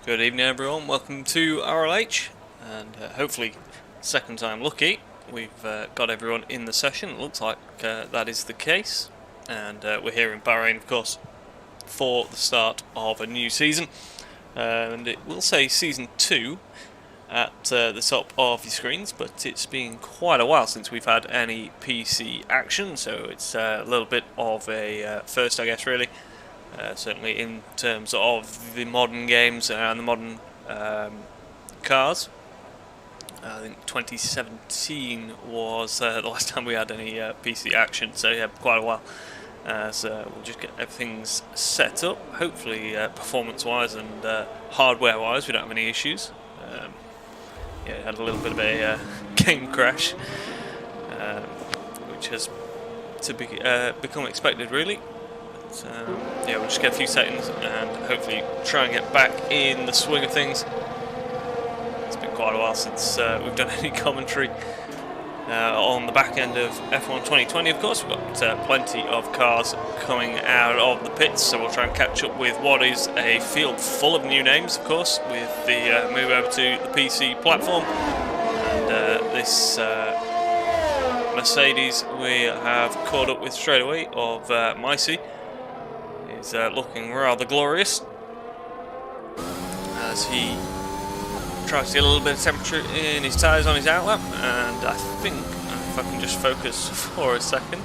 Good evening everyone, welcome to RLH, and hopefully second time lucky, we've got everyone in the session. It looks like that is the case, and we're here in Bahrain of course for the start of a new season, and it will say season 2 at the top of your screens, but it's been quite a while since we've had any PC action, so it's a little bit of a first I guess really. Certainly in terms of the modern games and the modern cars. I think 2017 was the last time we had any PC action, so yeah, quite a while. So we'll just get everything set up, hopefully performance-wise and hardware-wise we don't have any issues. Yeah, had a little bit of a game crash, which has become expected really. Yeah, we'll just get a few settings and hopefully try and get back in the swing of things. It's been quite a while since we've done any commentary on the back end of F1 2020. Of course, we've got plenty of cars coming out of the pits, so we'll try and catch up with what is a field full of new names, of course, with the move over to the PC platform. And this Mercedes we have caught up with straight away of Micey. Is looking rather glorious as he tries to get a little bit of temperature in his tyres on his outlap, and I think if I can just focus for a second,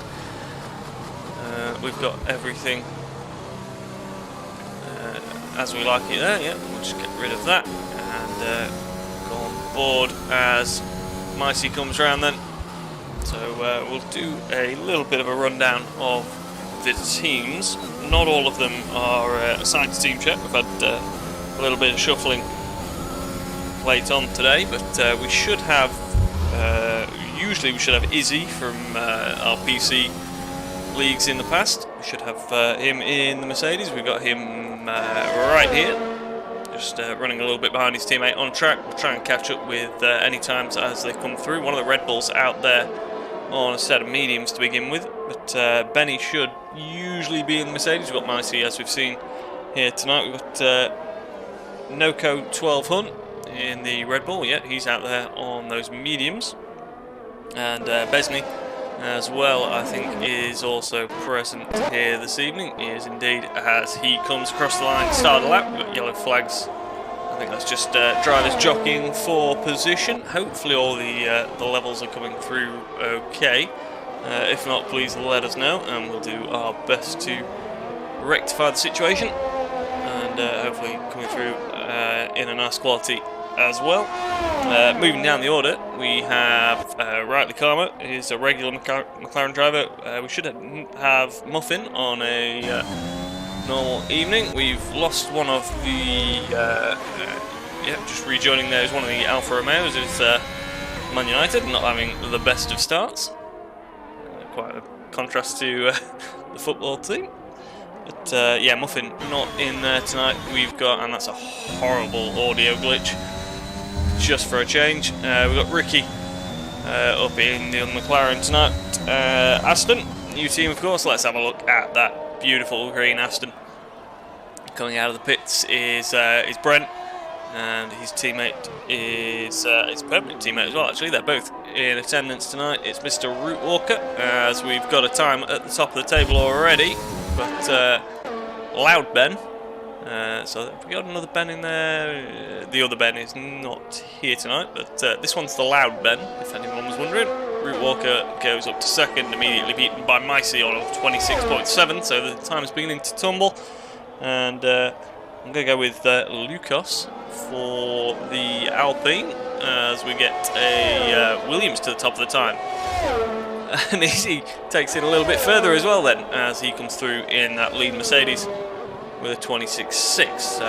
we've got everything as we like it there. Yeah, we'll just get rid of that and go on board as Micey comes round then. So we'll do a little bit of a rundown of the teams. Not all of them are assigned to team check. We've had a little bit of shuffling late on today, but we should have, usually we should have Izzy from our PC leagues in the past. We should have him in the Mercedes. We've got him right here, just running a little bit behind his teammate on track. We'll try and catch up with any times as they come through. One of the Red Bulls out there on a set of mediums to begin with, but Benny should usually be in the Mercedes. We've got Micey as we've seen here tonight. We've got Noco 12 Hunt in the Red Bull. Yeah, he's out there on those mediums, and Besney as well I think is also present here this evening. He is indeed, as he comes across the line, start the lap. We've got yellow flags. I think that's just drivers jockeying for position. Hopefully all the levels are coming through okay. If not, please let us know and we'll do our best to rectify the situation, and hopefully coming through in a nice quality as well. Moving down the order, we have Rightly Karma, who's a regular McLaren driver. We should have Muffin on a normal evening. We've lost one of the yeah, just rejoining there is one of the Alfa Romeos. It's Man United not having the best of starts. Quite a contrast to the football team. But yeah, Muffin not in there tonight. We've got, and that's a horrible audio glitch, just for a change. We've got Ricky up in the McLaren tonight. Aston, new team of course. Let's have a look at that beautiful green Aston. Coming out of the pits is Brent, and his teammate is his permanent teammate as well. Actually, they're both in attendance tonight. It's Mr. Root Walker, as we've got a time at the top of the table already. But Loud Ben, so have we got another Ben in there? The other Ben is not here tonight, but this one's the Loud Ben, if anyone was wondering. Root Walker goes up to second, immediately beaten by Micey on 26.7, so the time is beginning to tumble. And I'm going to go with Lucas for the Alpine, as we get a Williams to the top of the time. And he takes it a little bit further as well then, as he comes through in that lead Mercedes with a 26.6. So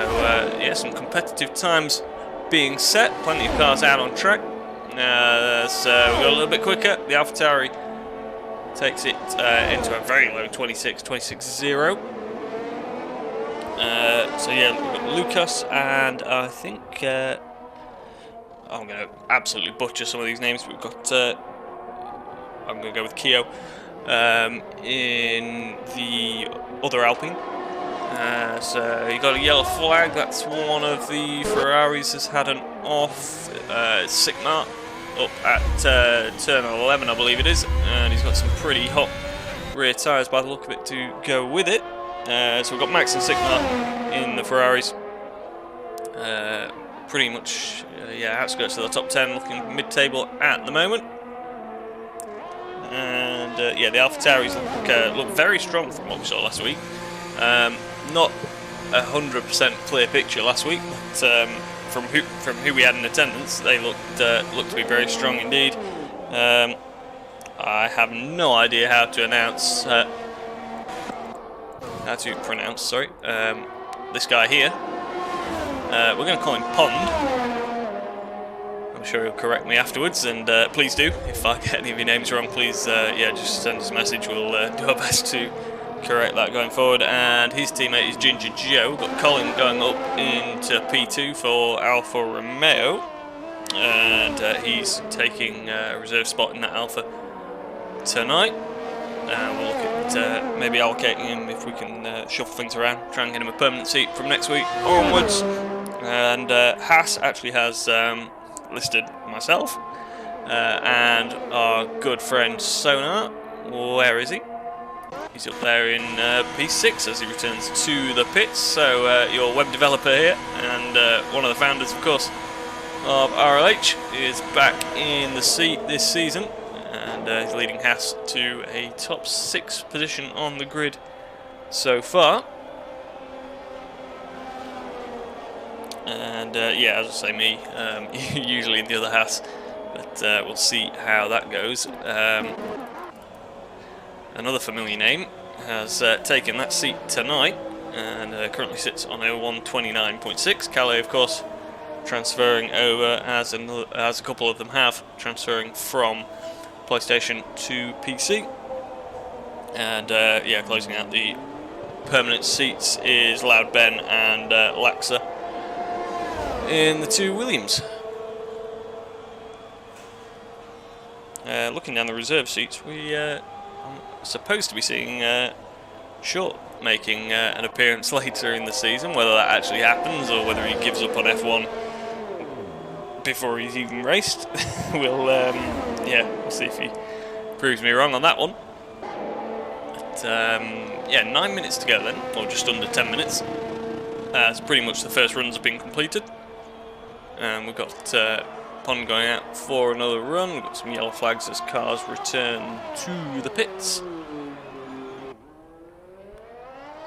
yeah, some competitive times being set, plenty of cars out on track. So we go a little bit quicker. The AlphaTauri takes it into a very low 26.0. So yeah, we've got Lucas, and I think I'm going to absolutely butcher some of these names. We've got I'm going to go with Keo in the other Alpine, So you got a yellow flag. That's one of the Ferraris has had an off. Sigma up at turn 11, I believe it is, and he's got some pretty hot rear tyres by the look of it to go with it. So we've got Max and Sigma in the Ferraris. Pretty much, yeah, outskirts of the top 10, looking mid-table at the moment. And yeah, the AlphaTauris look very strong from what we saw last week. Not 100% clear picture last week, but from who we had in attendance, they looked to be very strong indeed. I have no idea how to pronounce. Sorry, this guy here. We're going to call him Pond. I'm sure he'll correct me afterwards, and please do. If I get any of your names wrong, please, yeah, just send us a message. We'll do our best to correct that going forward. And his teammate is Ginger Joe. We've got Colin going up into P2 for Alfa Romeo, and he's taking a reserve spot in that Alfa tonight. We'll look at maybe allocating him if we can shuffle things around, try and get him a permanent seat from next week onwards. And Haas actually has listed myself and our good friend Sonar. Where is he? He's up there in P6 as he returns to the pits. So your web developer here and one of the founders, of course, of RLH is back in the seat this season, and he's leading Haas to a top 6 position on the grid so far. And yeah, as I say, me usually in the other Haas, but we'll see how that goes. Another familiar name has taken that seat tonight and currently sits on a 129.6. Calais, of course, transferring over as a couple of them have, transferring from PlayStation to PC. And yeah, closing out the permanent seats is Loud Ben and Laxa in the 2 Williams. Looking down the reserve seats, we are supposed to be seeing Short making an appearance later in the season. Whether that actually happens or whether he gives up on F1 before he's even raced, we'll see if he proves me wrong on that one. But yeah, 9 minutes to go then, or just under 10 minutes. As pretty much the first runs have been completed. And we've got Pond going out for another run. We've got some yellow flags as cars return to the pits.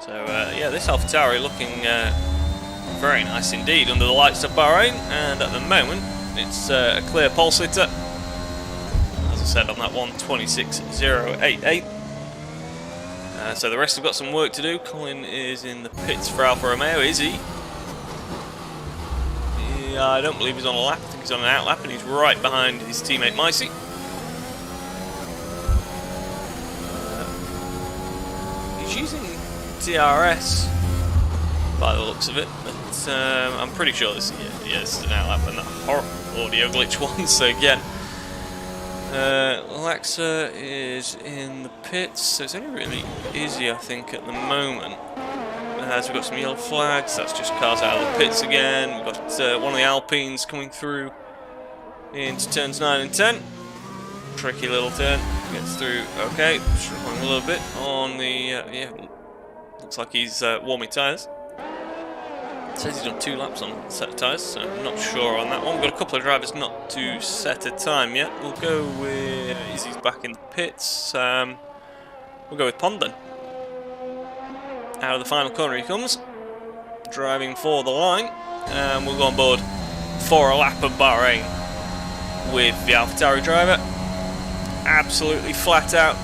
So yeah, this AlphaTauri looking very nice indeed under the lights of Bahrain, and at the moment it's a clear pole sitter, as I said, on that 1:26.088. So the rest have got some work to do. Colin is in the pits for Alfa Romeo, is he? Yeah, I don't believe he's on a lap. I think he's on an out lap, and he's right behind his teammate Micey. He's using DRS by the looks of it, but I'm pretty sure this is an out lap and that horrible audio glitch once so again. Laxa is in the pits, so it's only really easy, I think, at the moment. As we've got some yellow flags, that's just cars out of the pits again. We've got one of the Alpines coming through into turns 9 and 10. Tricky little turn, gets through okay, struggling a little bit on the, yeah, looks like he's warming tyres. It says he's done 2 laps on a set of tyres, so I'm not sure on that one. We've got a couple of drivers not to set a time yet. We'll go with Izzy's back in the pits. We'll go with Pond then. Out of the final corner he comes, driving for the line, and we'll go on board for a lap of Bahrain with the AlphaTauri driver. Absolutely flat out,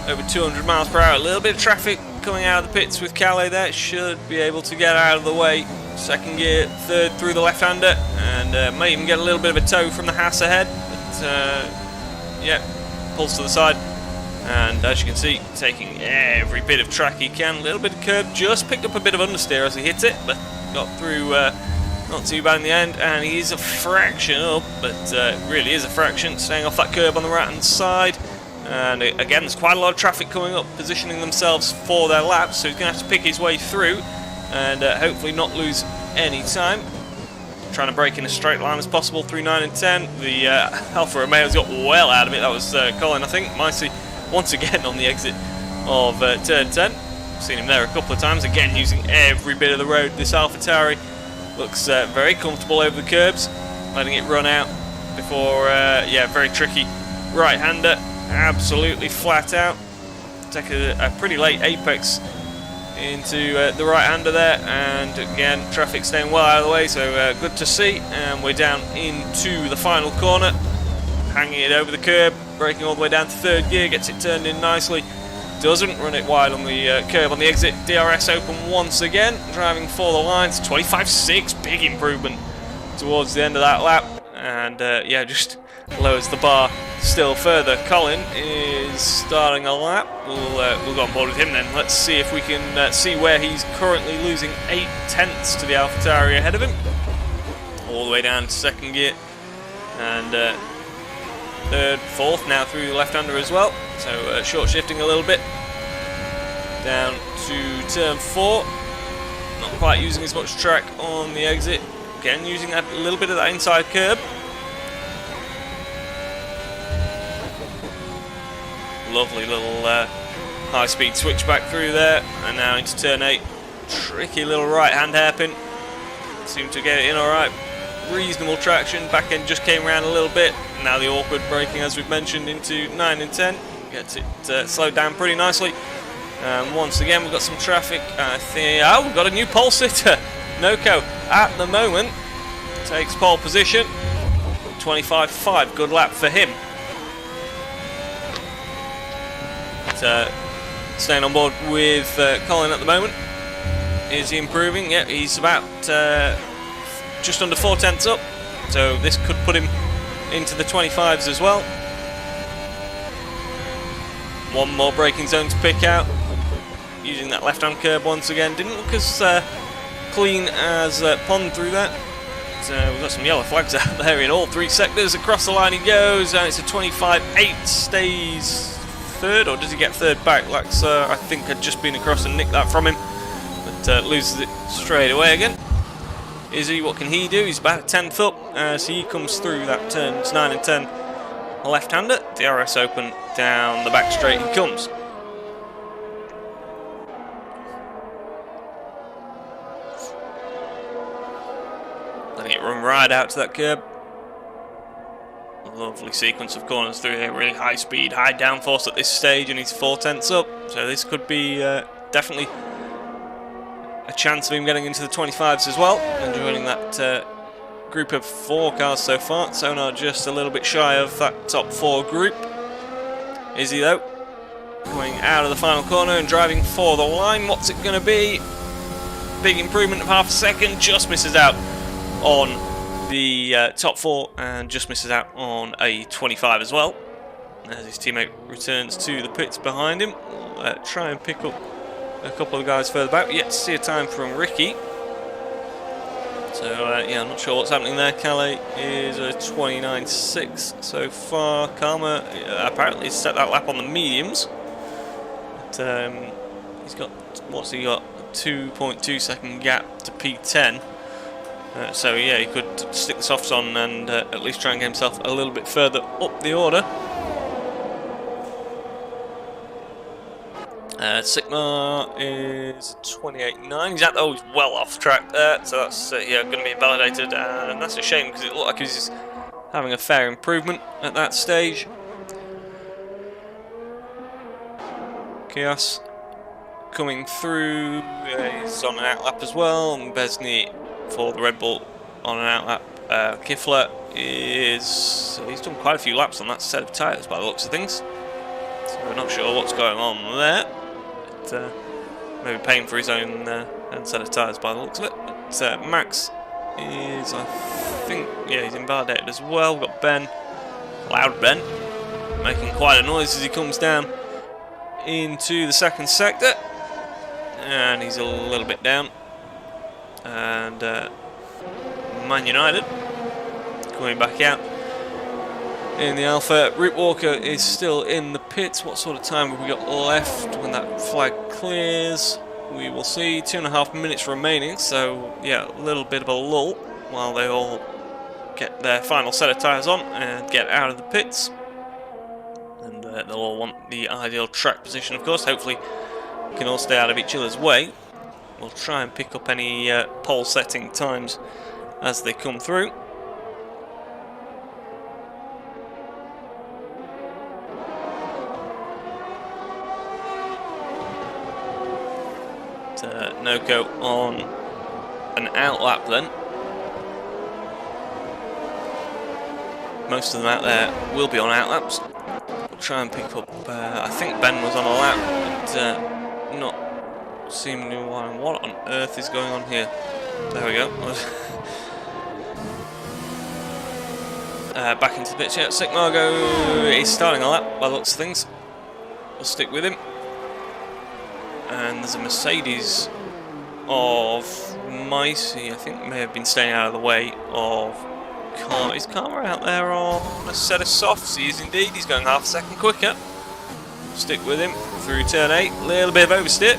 over 200 miles per hour. A little bit of traffic coming out of the pits with Calais there. Should be able to get out of the way. Second gear, third through the left-hander, and may even get a little bit of a tow from the Haas ahead. But yeah, pulls to the side. And as you can see, taking every bit of track he can. A little bit of curb, just picked up a bit of understeer as he hit it, but got through not too bad in the end. And he's a fraction up, but really is a fraction, staying off that curb on the right-hand side. And again, there's quite a lot of traffic coming up, positioning themselves for their laps, so he's going to have to pick his way through. and hopefully not lose any time. Trying to break in as straight line as possible through 9 and 10. The Alfa Romeo's got well out of it. That was Colin, I think. Micey once again on the exit of turn 10. Seen him there a couple of times. Again, using every bit of the road. This AlphaTauri looks very comfortable over the curbs, letting it run out before, yeah, very tricky right-hander. Absolutely flat out. Take a pretty late apex into the right-hander there, and again, traffic staying well out of the way, so good to see. And we're down into the final corner, hanging it over the curb, braking all the way down to third gear, gets it turned in nicely. Doesn't run it wide on the curb on the exit. DRS open once again, driving for the lines. 25.6, big improvement towards the end of that lap, and yeah, just lowers the bar still further. Colin is starting a lap. We'll go on board with him then. Let's see if we can see where he's currently losing 8 tenths to the AlphaTauri ahead of him. All the way down to second gear, and third, fourth now through the left-hander as well. So short shifting a little bit down to turn 4. Not quite using as much track on the exit. Again, using a little bit of that inside curb. Lovely little high-speed switch back through there, and now into turn 8. Tricky little right-hand hairpin. Seemed to get it in all right. Reasonable traction. Back end just came around a little bit. Now the awkward braking, as we've mentioned, into 9 and 10. Gets it slowed down pretty nicely. Once again, we've got some traffic. I think, oh, we've got a new pole sitter. Noko, at the moment, takes pole position. 25.5, good lap for him. Staying on board with Colin at the moment. Is he improving? Yeah, he's about just under 4 tenths up. So this could put him into the 25s as well. One more braking zone to pick out. Using that left-hand curb once again. Didn't look as clean as Pond through that. We've got some yellow flags out there in all 3 sectors. Across the line he goes, and it's a 25.8. Stays third, or does he get third back? Lax, I think, had just been across and nicked that from him, but loses it straight away again. Izzy, what can he do? He's about a tenth up as he comes through that turns 9 and 10. Left-hander, DRS open, down the back straight he comes. Letting it run right out to that curb. Lovely sequence of corners through here, really high speed, high downforce at this stage, and he's 4 tenths up. So this could be definitely a chance of him getting into the 25s as well, and joining that group of 4 cars so far. Sonar just a little bit shy of that top 4 group. Is he though? Going out of the final corner and driving for the line. What's it going to be? Big improvement of half a second. Just misses out on the top 4 and just misses out on a 25 as well. As his teammate returns to the pits behind him. We'll try and pick up a couple of guys further back. Yet to see a time from Ricky. So yeah, I'm not sure what's happening there. Calais is a 29.6 so far. Karma apparently has set that lap on the mediums. But he's got, what's he got? 2.2 second gap to P10. So yeah, he could stick the softs on and at least try and get himself a little bit further up the order. Sigma is 28.9. He's he's well off track there, so that's yeah, going to be invalidated, and that's a shame because it looked like he was having a fair improvement at that stage. Chaos coming through, he's on an outlap as well, and Besney for the Red Bull on an outlap. Kifler he's done quite a few laps on that set of tyres by the looks of things, so we're not sure what's going on there. But, maybe paying for his own set of tyres by the looks of it. But Max is, I think, yeah, he's invalidated as well. We've got Ben, Loud Ben, making quite a noise as he comes down into the second sector, and he's a little bit down. And Man United coming back out in the Alpha. Root Walker is still in the pits. What sort of time have we got left when that flag clears? we will see. 2.5 minutes remaining, so yeah, a little bit of a lull while they all get their final set of tyres on and get out of the pits. And they'll all want the ideal track position, of course. Hopefully we can all stay out of each other's way. We'll try and pick up any pole setting times as they come through. Noko on an outlap then. Most of them out there will be on outlaps. We'll try and pick up, I think Ben was on a lap, but not seemingly one. What on earth is going on here? There we go. Back into the pits, yeah. Sigmargo is starting a lap by the looks of things. We'll stick with him. And there's a Mercedes of Micey, I think may have been staying out of the way of Karma. Is Karma out there on a set of softs? He is indeed. He's going half a second quicker. Stick with him through turn 8. Little bit of oversteer.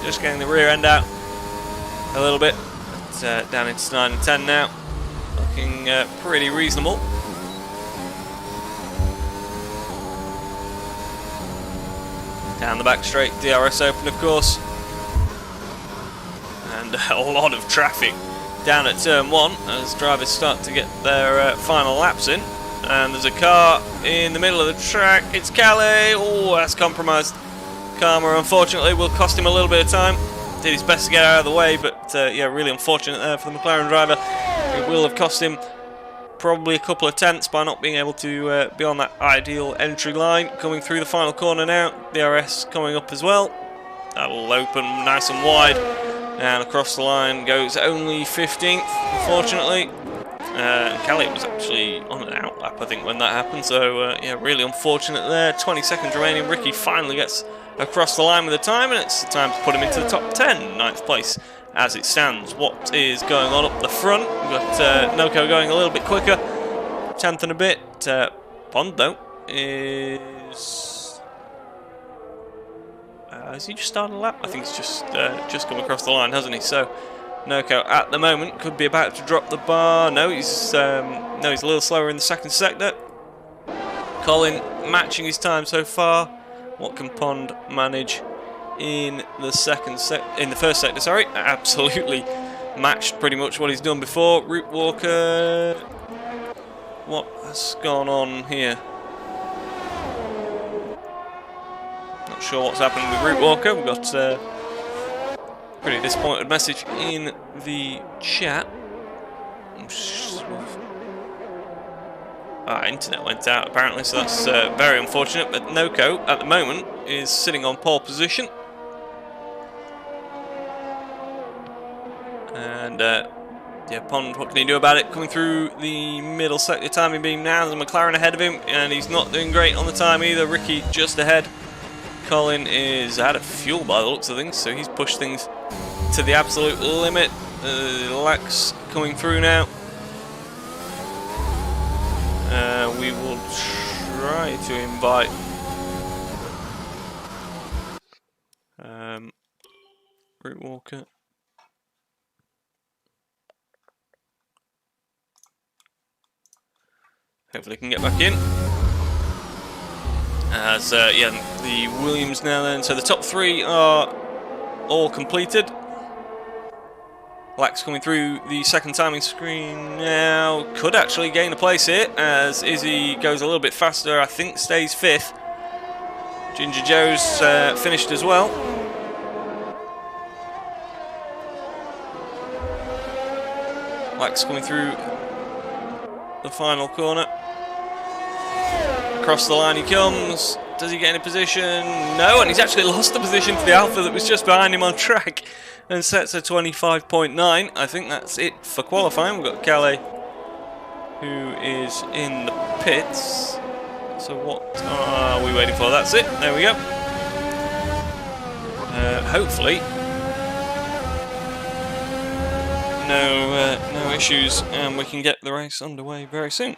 Just getting the rear end out a little bit. But, down into 9 and 10 now. Looking pretty reasonable. Down the back straight, DRS open of course. And a lot of traffic down at turn 1 as drivers start to get their final laps in. And there's a car in the middle of the track. It's Calais. Oh, that's compromised. Karma, unfortunately, will cost him a little bit of time. Did his best to get out of the way, but yeah, really unfortunate there for the McLaren driver. It will have cost him probably a couple of tenths by not being able to be on that ideal entry line. Coming through the final corner now. DRS coming up as well. That'll open nice and wide. And across the line goes only 15th, unfortunately. Kelly was actually on an outlap, I think, when that happened. So, yeah, really unfortunate there. 20 seconds remaining. Ricky finally gets across the line with the time, and it's time to put him into the top 10. 9th place as it stands. What is going on up the front? We've got Noko going a little bit quicker. 10th and a bit. Pond, though, is... has he just started a lap? I think he's just come across the line, hasn't he? So Noko at the moment could be about to drop the bar. No, he's a little slower in the second sector. Colin matching his time so far. What can Pond manage in the first sector? Sorry, absolutely matched pretty much what he's done before. Route Walker, what has gone on here? Not sure what's happened with Route Walker. We've got a pretty disappointed message in the chat. Internet went out apparently, so that's very unfortunate. But Noko at the moment is sitting on pole position. And yeah, Pond, what can he do about it? Coming through the middle sector, timing beam now. There's a McLaren ahead of him, and he's not doing great on the time either. Ricky just ahead. Colin is out of fuel by the looks of things, so he's pushed things to the absolute limit. Lax coming through now. We will try to invite Route Walker. Hopefully he can get back in. As yeah, the Williams now then. So the top 3 are all completed. Lax coming through the second timing screen now. Could actually gain a place here as Izzy goes a little bit faster. I think stays 5th. Ginger Joe's finished as well. Lax coming through the final corner. Across the line he comes. Does he get in a position? No, and he's actually lost the position to the Alpha that was just behind him on track and sets a 25.9. I think that's it for qualifying. We've got Calais, who is in the pits. So what are we waiting for? That's it. There we go. Hopefully no issues, and we can get the race underway very soon.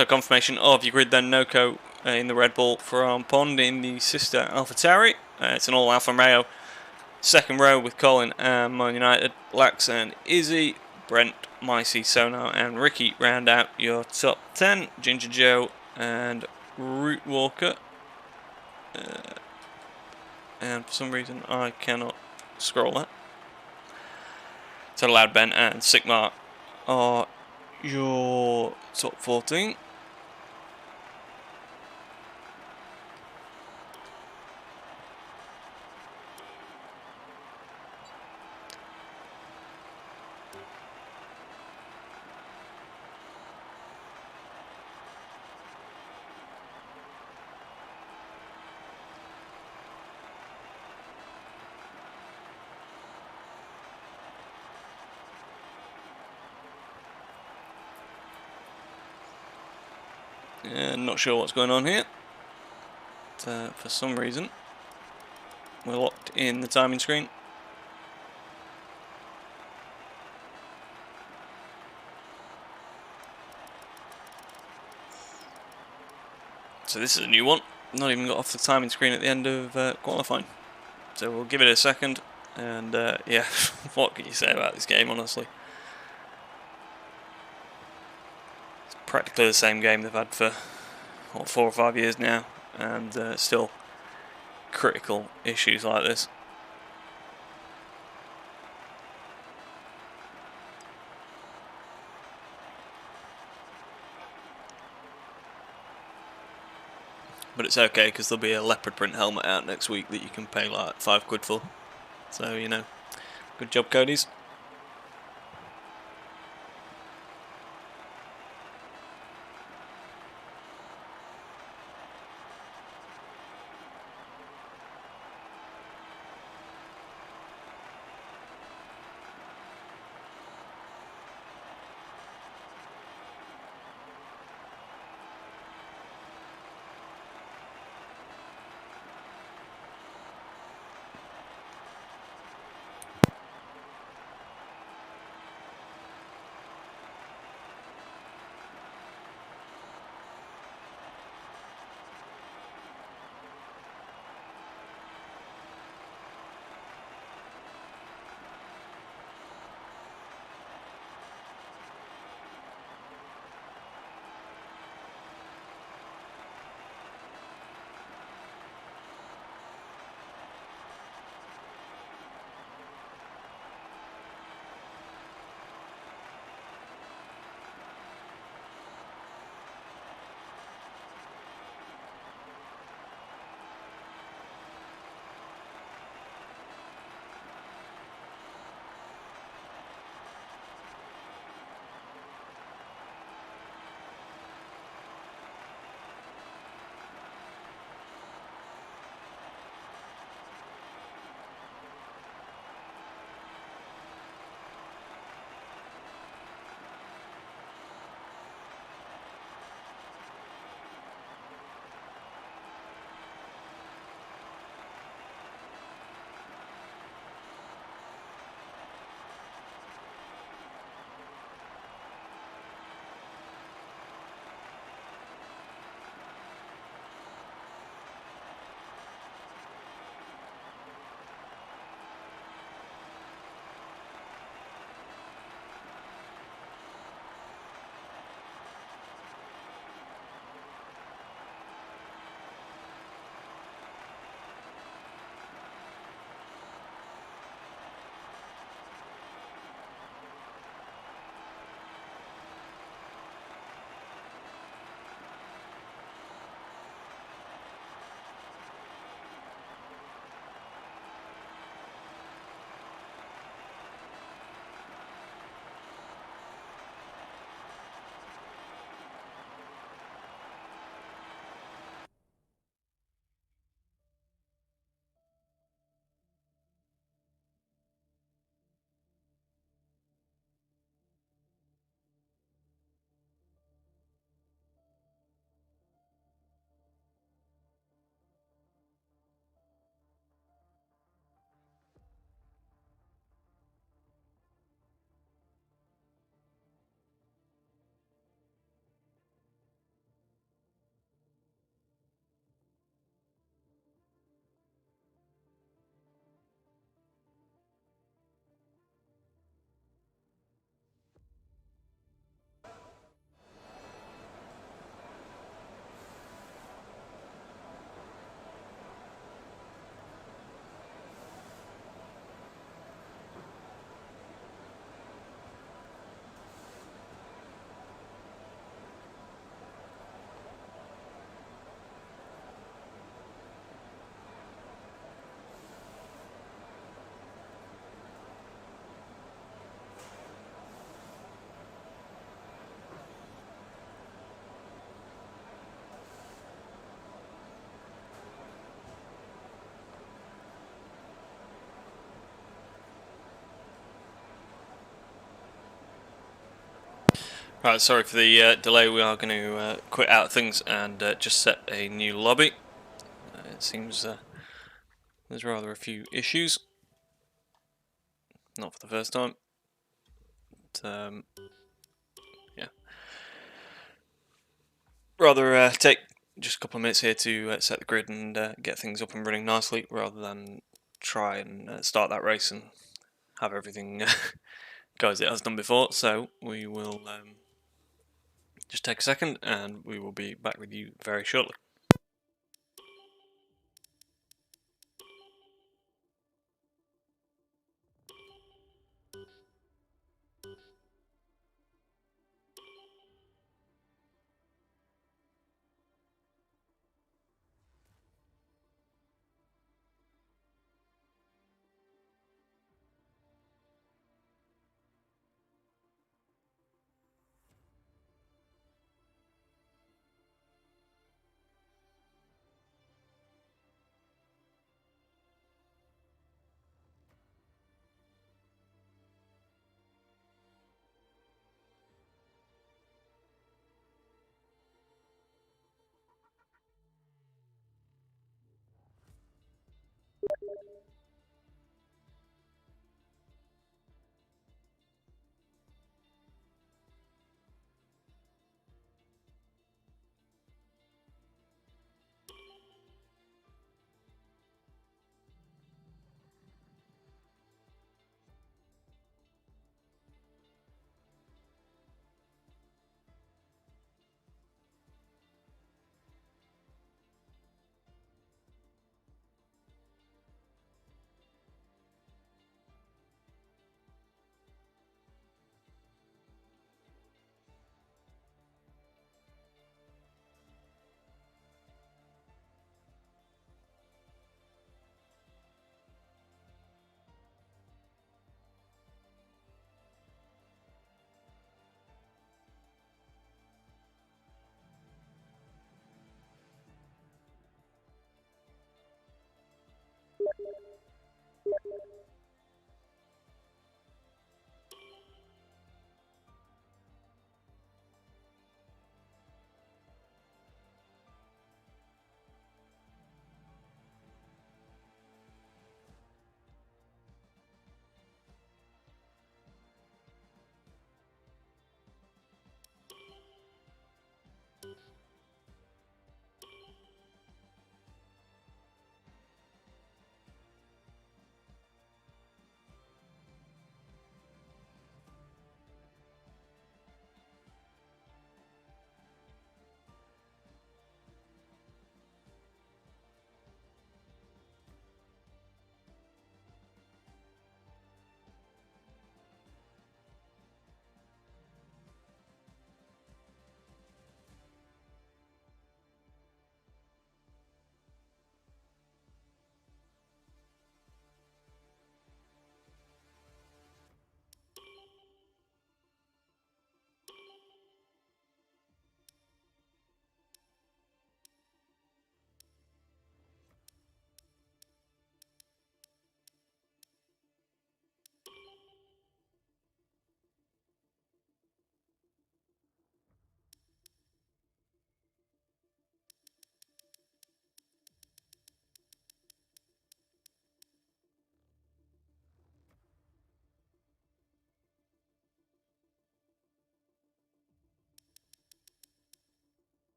So confirmation of your grid then, Noko in the Red Bull from Pond in the sister AlphaTauri. It's an all Alfa Romeo. Second row with Colin and Man United, Lax and Izzy, Brent, Micey, Sonar and Ricky round out your top 10. Ginger Joe and Root Walker. And for some reason I cannot scroll that. So Loud Ben and Sigmar are your top 14. Not sure what's going on here. But, for some reason, we're locked in the timing screen. So this is a new one. Not even got off the timing screen at the end of qualifying. So we'll give it a second. And yeah, what can you say about this game, honestly? It's practically the same game they've had for what, 4 or 5 years now. And still critical issues like this. But it's okay because there'll be a leopard print helmet out next week that you can pay like £5 for. So, you know, good job, Cody's. Right, sorry for the delay. We are going to quit out of things and just set a new lobby. It seems there's rather a few issues. Not for the first time. But, yeah. Rather take just a couple of minutes here to set the grid and get things up and running nicely, rather than try and start that race and have everything go as it has done before. So we will just take a second and we will be back with you very shortly.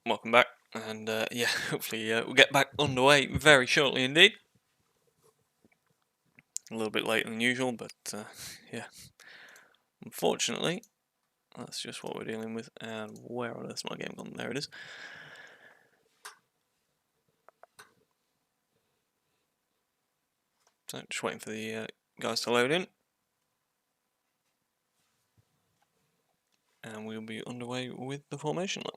welcome back, and yeah, hopefully we'll get back underway very shortly indeed. A little bit later than usual, but yeah, unfortunately, that's just what we're dealing with. And where on earth's my game gone? There it is. So just waiting for the guys to load in, and we'll be underway with the formation lap.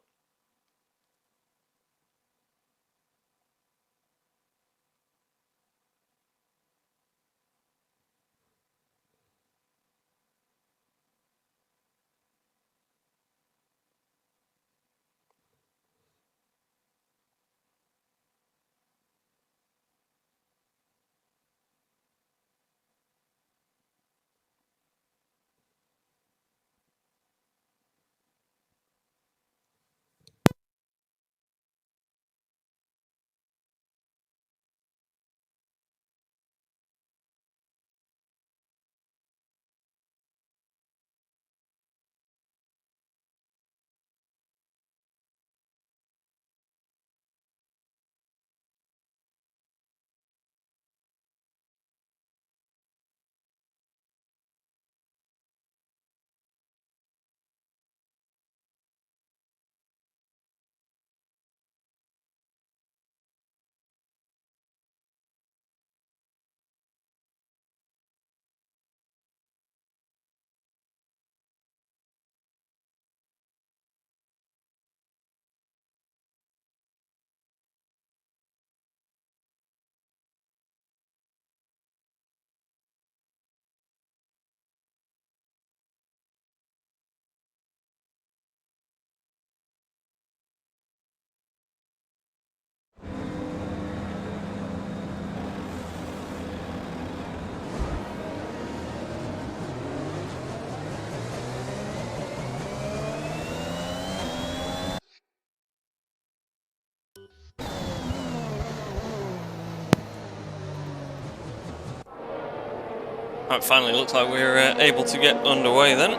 Right, finally looks like we're able to get underway then,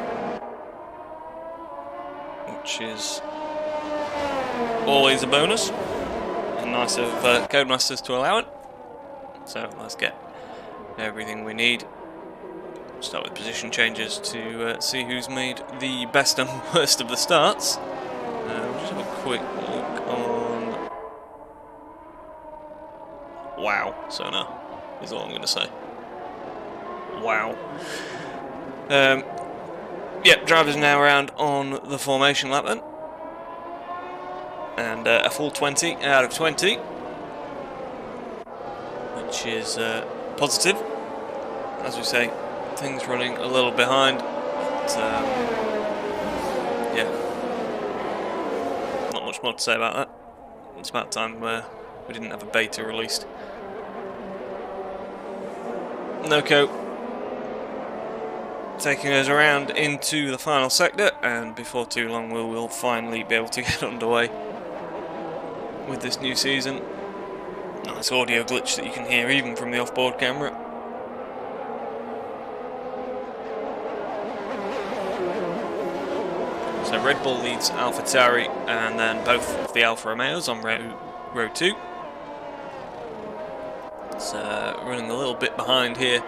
which is always a bonus, and nice of Codemasters to allow it. So let's get everything we need. Start with position changes to see who's made the best and worst of the starts. We'll just have a quick look on... Wow, Sonar is all I'm going to say. Wow. Yep, drivers now around on the formation lap then. And a full 20 out of 20. Which is positive. As we say, things running a little behind. But, yeah. Not much more to say about that. It's about time we didn't have a beta released. Noco taking us around into the final sector, and before too long we will finally be able to get underway with this new season. Nice audio glitch that you can hear even from the off-board camera. So Red Bull leads AlphaTauri, and then both of the Alfa Romeos on row 2. It's running a little bit behind here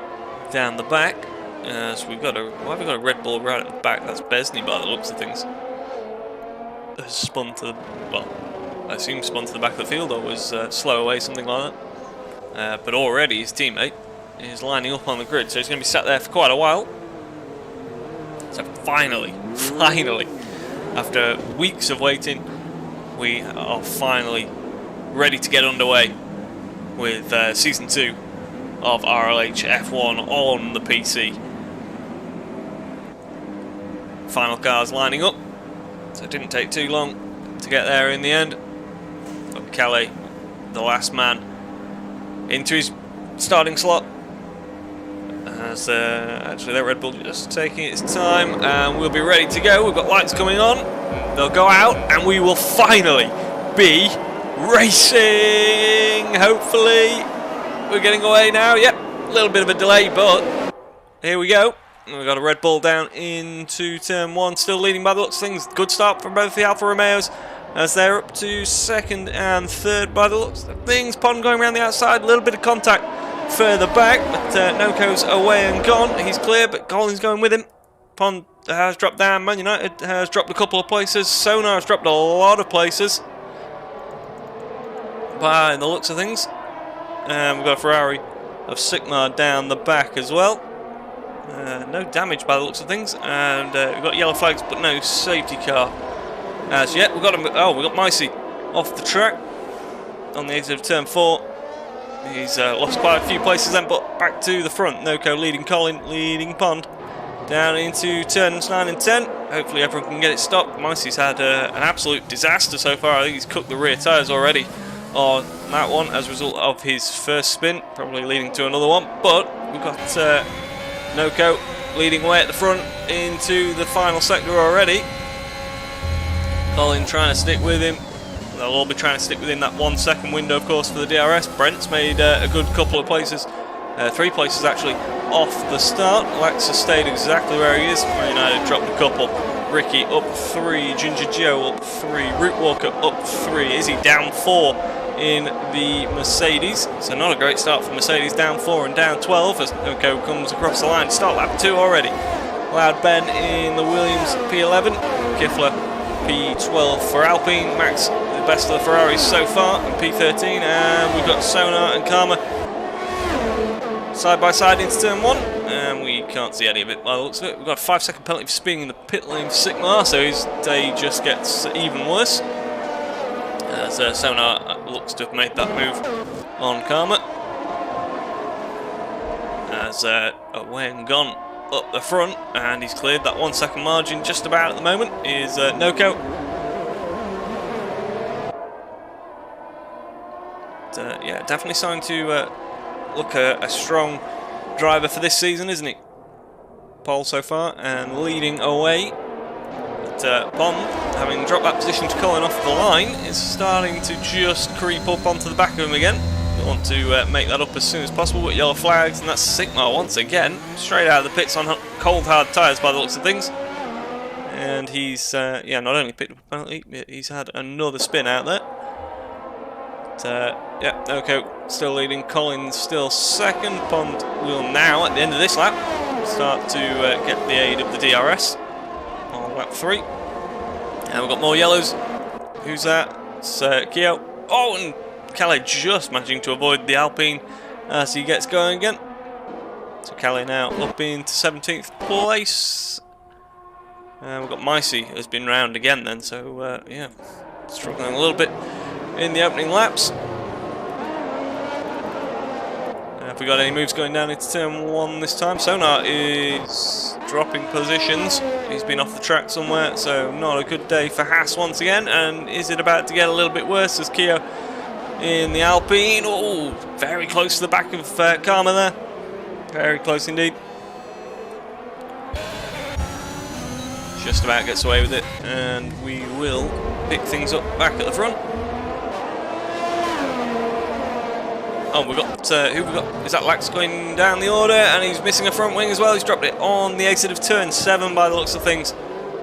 down the back. So we've got why have we got a Red Bull right at the back? That's Besney by the looks of things. Has spun to the, well, I assume spun to the back of the field, or was slow away, something like that. But already his teammate is lining up on the grid, so he's going to be sat there for quite a while. So finally, after weeks of waiting, we are finally ready to get underway with Season 2 of RLH F1 on the PC. Final cars lining up, so it didn't take too long to get there in the end. But Calais, the last man, into his starting slot. As actually that Red Bull just taking its time, and we'll be ready to go. We've got lights coming on, they'll go out, and we will finally be racing. Hopefully we're getting away now. Yep, a little bit of a delay, but here we go. We've got a Red Bull down into turn 1, still leading by the looks of things. Good start from both the Alfa Romeos, as they're up to second and third by the looks of things. Pond going around the outside, a little bit of contact further back, but Noco's away and gone. He's clear, but Collins going with him. Pond has dropped down. Man United has dropped a couple of places. Sonar has dropped a lot of places by the looks of things. And we've got a Ferrari of Sigma down the back as well. No damage by the looks of things. And we've got yellow flags, but no safety car as yet. We've got we've got Micey off the track on the exit of turn 4. He's lost quite a few places then, but back to the front. Noco leading Colin, leading Pond. Down into turns 9 and 10. Hopefully everyone can get it stopped. Micey's had an absolute disaster so far. I think he's cooked the rear tyres already on that one as a result of his first spin, probably leading to another one. But we've got Noco leading away at the front into the final sector already. Colin trying to stick with him. They'll all be trying to stick within that 1 second window, of course, for the DRS. Brent's made a good couple of places, 3 places actually, off the start. Lax has stayed exactly where he is. Man United dropped a couple. Ricky up 3, Ginger Joe up 3, Root Walker up 3. Izzy down 4 in the Mercedes. So not a great start for Mercedes, down 4 and down 12 as Noco comes across the line. Start lap 2 already. Loud Ben in the Williams P11, Kiffler P12 for Alpine, Max the best of the Ferraris so far in P13, and we've got Sonar and Karma side by side into turn 1, and we can't see any of it by the looks of it. We've got a 5-second penalty for speeding in the pit lane for Sigma, so his day just gets even worse. As Sonar looks to have made that move on Karma. As away and gone up the front, and he's cleared that 1 second margin just about at the moment, is Noco. Yeah, definitely starting to look a strong driver for this season, isn't he? Pole so far, and leading away. But Pond, having dropped that position to Colin off the line, is starting to just creep up onto the back of him again. We want to make that up as soon as possible with yellow flags, and that's Sigma once again, straight out of the pits on cold hard tyres by the looks of things. And he's yeah, not only picked up a penalty, he's had another spin out there. But, yeah, Noco still leading, Collins still second. Pond will now, at the end of this lap, start to get the aid of the DRS on lap 3. And we've got more yellows. Who's that? It's Kyo. Oh, and Calais just managing to avoid the Alpine as he gets going again. So Calais now up into 17th place. We've got Micey has been round again then, so yeah, struggling a little bit in the opening laps. Have we got any moves going down into turn 1 this time? Sonar is dropping positions. He's been off the track somewhere, so not a good day for Haas once again. And is it about to get a little bit worse as Kyo in the Alpine? Oh, very close to the back of Karma there. Very close indeed. Just about gets away with it, and we will pick things up back at the front. Oh, we've got, who we got? Is that Lax going down the order? And he's missing a front wing as well. He's dropped it on the exit of turn 7 by the looks of things.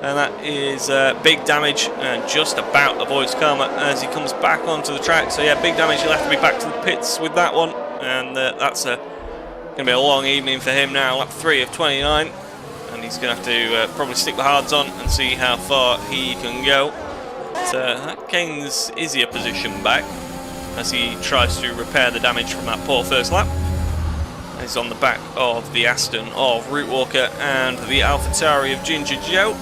And that is big damage, and just about avoids Karma as he comes back onto the track. So yeah, big damage. He'll have to be back to the pits with that one. And that's going to be a long evening for him now. Lap 3 of 29. And he's going to have to probably stick the hards on and see how far he can go. But that gains Izzy a position back as he tries to repair the damage from that poor first lap. He's on the back of the Aston of Root Walker and the AlphaTauri of Ginger Joe.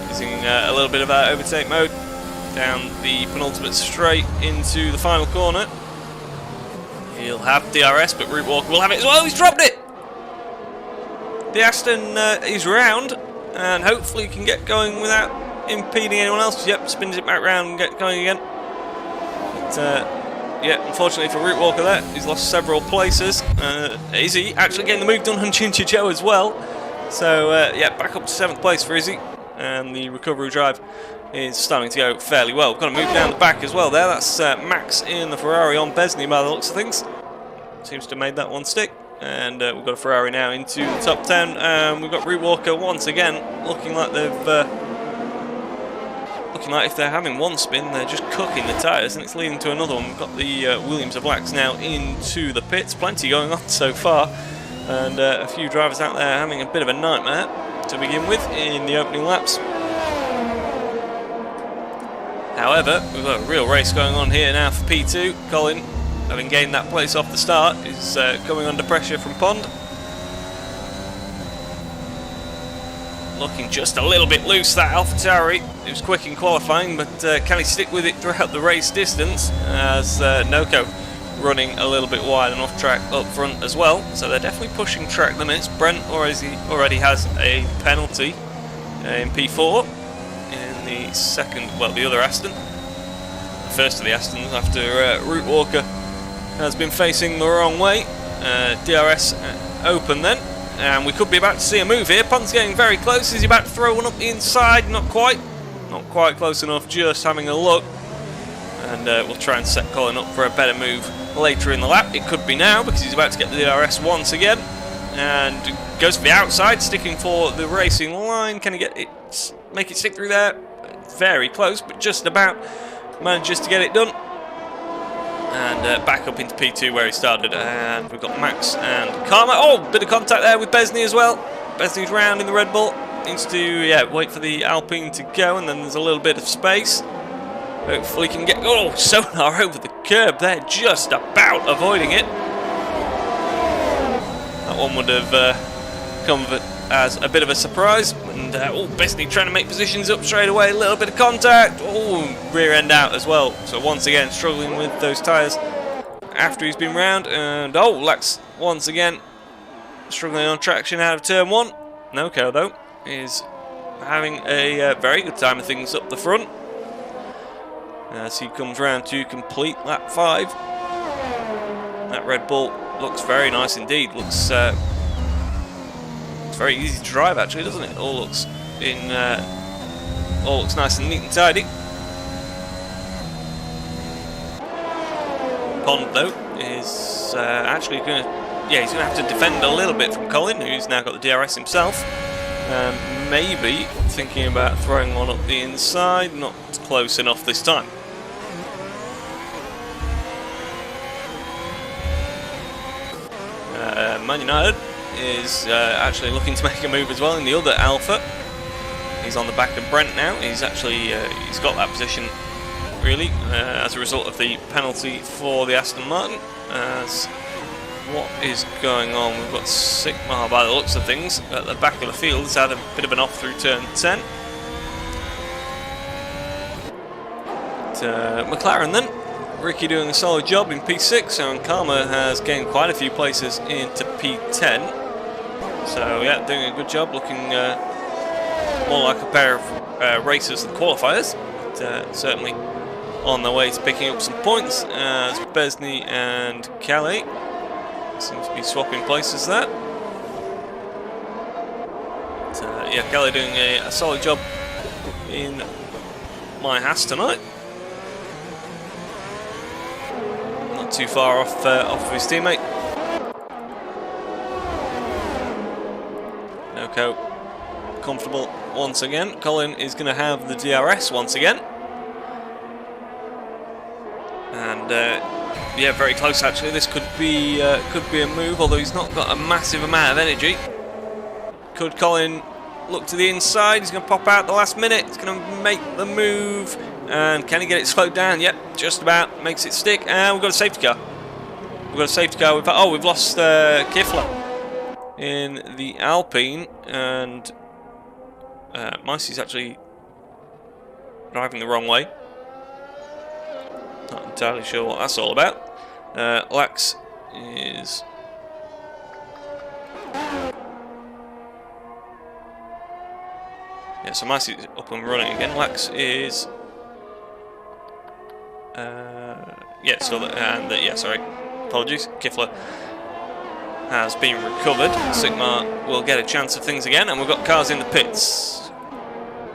Using a little bit of overtake mode down the penultimate straight into the final corner. He'll have DRS, but Root Walker will have it as well. He's dropped it! The Aston is round, and hopefully can get going without impeding anyone else. Yep, spins it back round and get going again. But, yeah, unfortunately for Root Walker there, he's lost several places. Izzy actually getting the move done on Ginger Joe as well. So, yeah, back up to 7th place for Izzy. And the recovery drive is starting to go fairly well. We've got to move down the back as well there. That's Max in the Ferrari on Besney by the looks of things. Seems to have made that one stick. And we've got a Ferrari now into the top 10. We've got Root Walker once again looking like they've looking like if they're having one spin, they're just cooking the tyres, and it's leading to another one. We've got the Williams of Lax now into the pits. Plenty going on so far, and a few drivers out there having a bit of a nightmare to begin with in the opening laps. However, we've got a real race going on here now for P2. Colin, having gained that place off the start, is coming under pressure from Pond. Looking just a little bit loose, that AlphaTauri. It was quick in qualifying, but can he stick with it throughout the race distance? As Noko running a little bit wide and off track up front as well. So they're definitely pushing track limits. Brent already has a penalty in P4 in the second, well, the other Aston. The first of the Astons after Root Walker has been facing the wrong way. DRS open then. And we could be about to see a move here. Pond's getting very close. Is he about to throw one up the inside? Not quite. Not quite close enough. Just having a look. And we'll try and set Colin up for a better move later in the lap. It could be now because he's about to get the DRS once again. And goes for the outside, sticking for the racing line. Can he get it? Make it stick through there? Very close, but just about manages to get it done. And back up into P2 where he started, and we've got Max and Karma. Oh, bit of contact there with Besney as well. Besney's round in the Red Bull. Needs to wait for the Alpine to go, and then there's a little bit of space. Hopefully can get... Oh, Sonar over the curb there, just about avoiding it. That one would have come as a bit of a surprise. And Besney trying to make positions up straight away. A little bit of contact. Oh, rear end out as well. So once again struggling with those tyres after he's been round. And Lax once again struggling on traction out of turn 1. Noko though is having a very good time of things up the front as he comes round to complete lap 5. That Red Bull looks very nice indeed. Looks very easy to drive actually, doesn't it? All looks nice and neat and tidy. Pond though is actually going to, he's going to have to defend a little bit from Colin, who's now got the DRS himself. Maybe thinking about throwing one up the inside, not close enough this time. Man United is actually looking to make a move as well in the other Alpha. He's on the back of Brent now. He's actually he's got that position really as a result of the penalty for the Aston Martin. As what is going on? We've got Sigma by the looks of things at the back of the field. He's had a bit of an off through turn 10. McLaren then. Ricky doing a solid job in P6, and Karma has gained quite a few places into P10. So yeah, doing a good job, looking more like a pair of racers than qualifiers. But, certainly on their way to picking up some points, as Besney and Calais seems to be swapping places there. But, Calais doing a solid job in my Haas tonight. Too far off of his teammate. Noko comfortable once again. Colin is going to have the DRS once again. And very close actually. This could be a move, although he's not got a massive amount of energy. Could Colin look to the inside? He's going to pop out the last minute. He's going to make the move. And can he get it slowed down? Yep, just about makes it stick. And we've got a safety car. We've got a safety car. We've lost Kifler in the Alpine, and Micey's actually driving the wrong way. Not entirely sure what that's all about. Lax is so Micey's up and running again. Lax is sorry, apologies. Kifler has been recovered. Sigma will get a chance of things again, and we've got cars in the pits.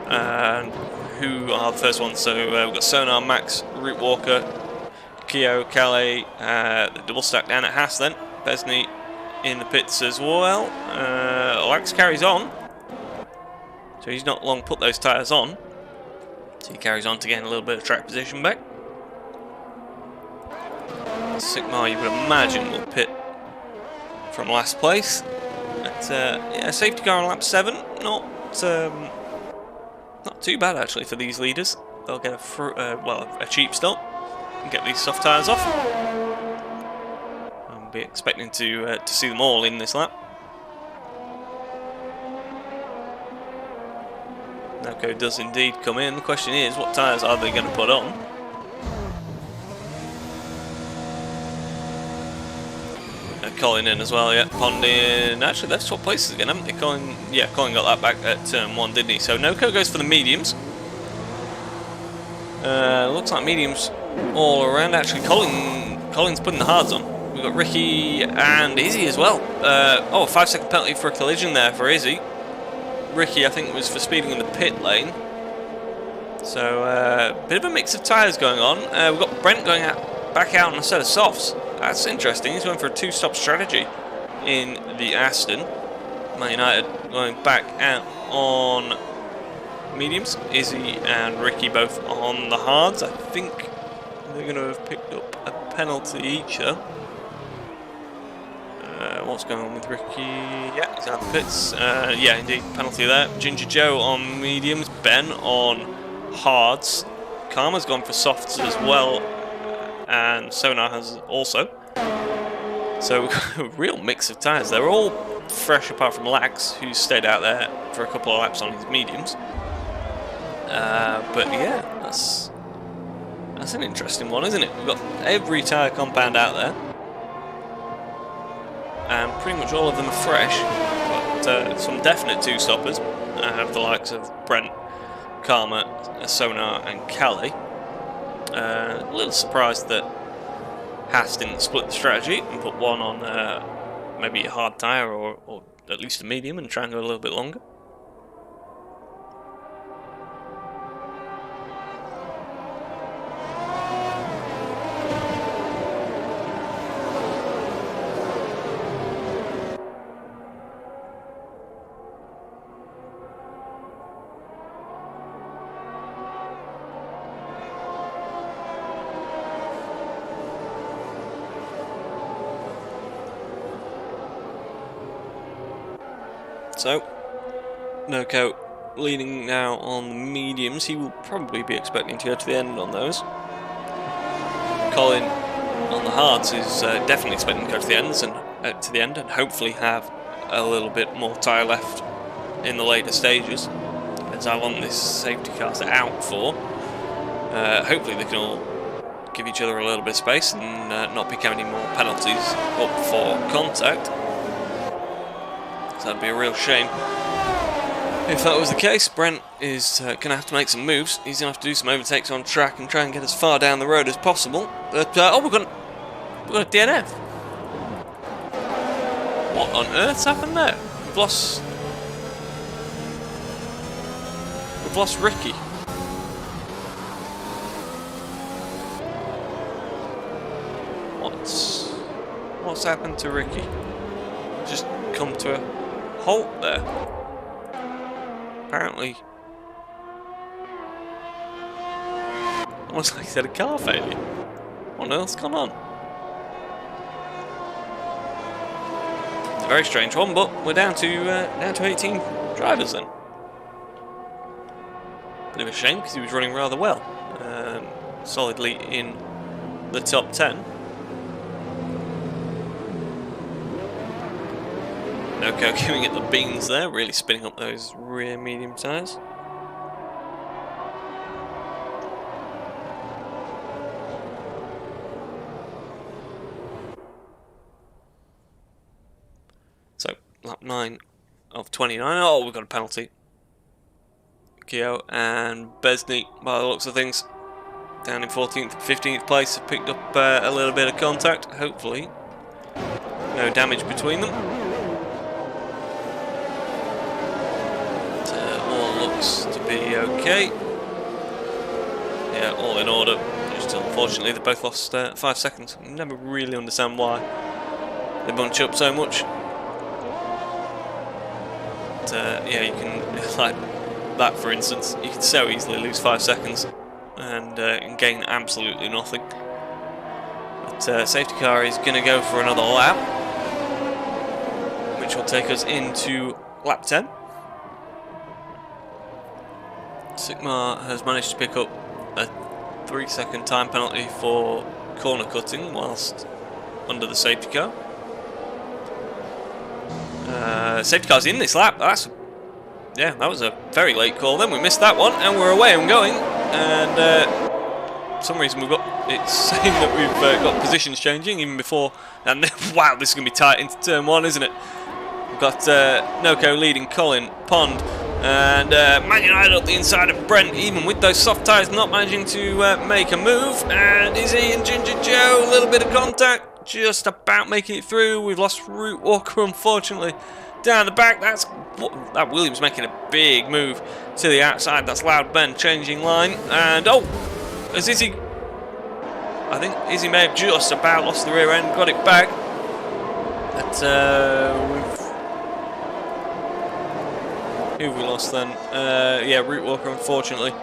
And who are the first ones? So we've got Sonar, Max, Root Walker, Keo, Calais, the double stack down at Haas then. Besney in the pits as well. Lax carries on, so he's not long put those tyres on. So he carries on to gain a little bit of track position back. Sigmar, you would imagine, will pit from last place. But, yeah, safety car on lap 7, not too bad actually for these leaders. They'll get a cheap stop and get these soft tyres off. I'll be expecting to see them all in this lap. Noko does indeed come in. The question is, what tyres are they going to put on? Colin in as well, yeah. Pond in. Actually, they've swapped places again, haven't they? Colin got that back at turn 1, didn't he? So Noko goes for the mediums. Looks like mediums all around. Actually, Colin's putting the hards on. We've got Ricky and Izzy as well. Oh, a 5-second penalty for a collision there for Izzy. Ricky, I think, was for speeding in the pit lane. So, bit of a mix of tyres going on. We've got Brent going back out on a set of softs. That's interesting. He's going for a 2-stop strategy in the Aston. Man United going back out on mediums. Izzy and Ricky both on the hards. I think they're going to have picked up a penalty each, though. What's going on with Ricky? Yeah, he's out of the pits. Yeah, indeed, penalty there. Ginger Joe on mediums. Ben on hards. Karma's gone for softs as well. And Sonar has also. So a real mix of tyres. They're all fresh apart from Lax, who's stayed out there for a couple of laps on his mediums. But yeah, that's an interesting one, isn't it? We've got every tyre compound out there. And pretty much all of them are fresh. But some definite 2-stoppers. I have the likes of Brent, Karma, Sonar and Callie. A little surprised that Haas didn't split the strategy and put one on maybe a hard tyre or at least a medium and try and go a little bit longer. So, Noko leading now on the mediums. He will probably be expecting to go to the end on those. Colin on the hards is definitely expecting to go to the end and hopefully have a little bit more tyre left in the later stages. Depends how long this safety car's out for. Hopefully they can all give each other a little bit of space and not pick any more penalties up for contact. That'd be a real shame if that was the case. Brent is going to have to make some moves. He's going to have to do some overtakes on track and try and get as far down the road as possible. But oh, we've got a DNF. What on earth's happened there? We've lost Ricky. What's happened to Ricky? Just come to a halt there. Apparently, almost like he had a car failure. What on earth's gone on? It's a very strange one, but we're down to 18 drivers then. Bit of a shame because he was running rather well, solidly in the top 10. Noko giving it the beans there, really spinning up those rear medium tyres. So, lap 9 of 29. Oh, we've got a penalty. Keo and Besney, by the looks of things, down in 14th, 15th place, have picked up a little bit of contact. Hopefully, no damage between them. To be okay. Yeah, all in order. Just unfortunately, they both lost 5 seconds. Never really understand why they bunch up so much. But, yeah, you can like that, for instance, you can so easily lose 5 seconds and gain absolutely nothing. But safety car is going to go for another lap, which will take us into lap 10. Sigma has managed to pick up a 3-second time penalty for corner cutting whilst under the safety car. Safety car's in this lap. That was a very late call. Then we missed that one, and we're away and going. And for some reason it's saying that we've got positions changing even before. And wow, this is going to be tight into turn 1, isn't it? We've got Noko leading Colin, Pond, and Man United up the inside of Brent, even with those soft tyres, not managing to make a move. And Izzy and Ginger Joe, a little bit of contact, just about making it through. We've lost Root Walker, unfortunately, down the back. That Williams making a big move to the outside. That's Loud Ben changing line. And as Izzy, I think Izzy may have just about lost the rear end, got it back. But who have we lost then? Yeah, Root Walker, unfortunately,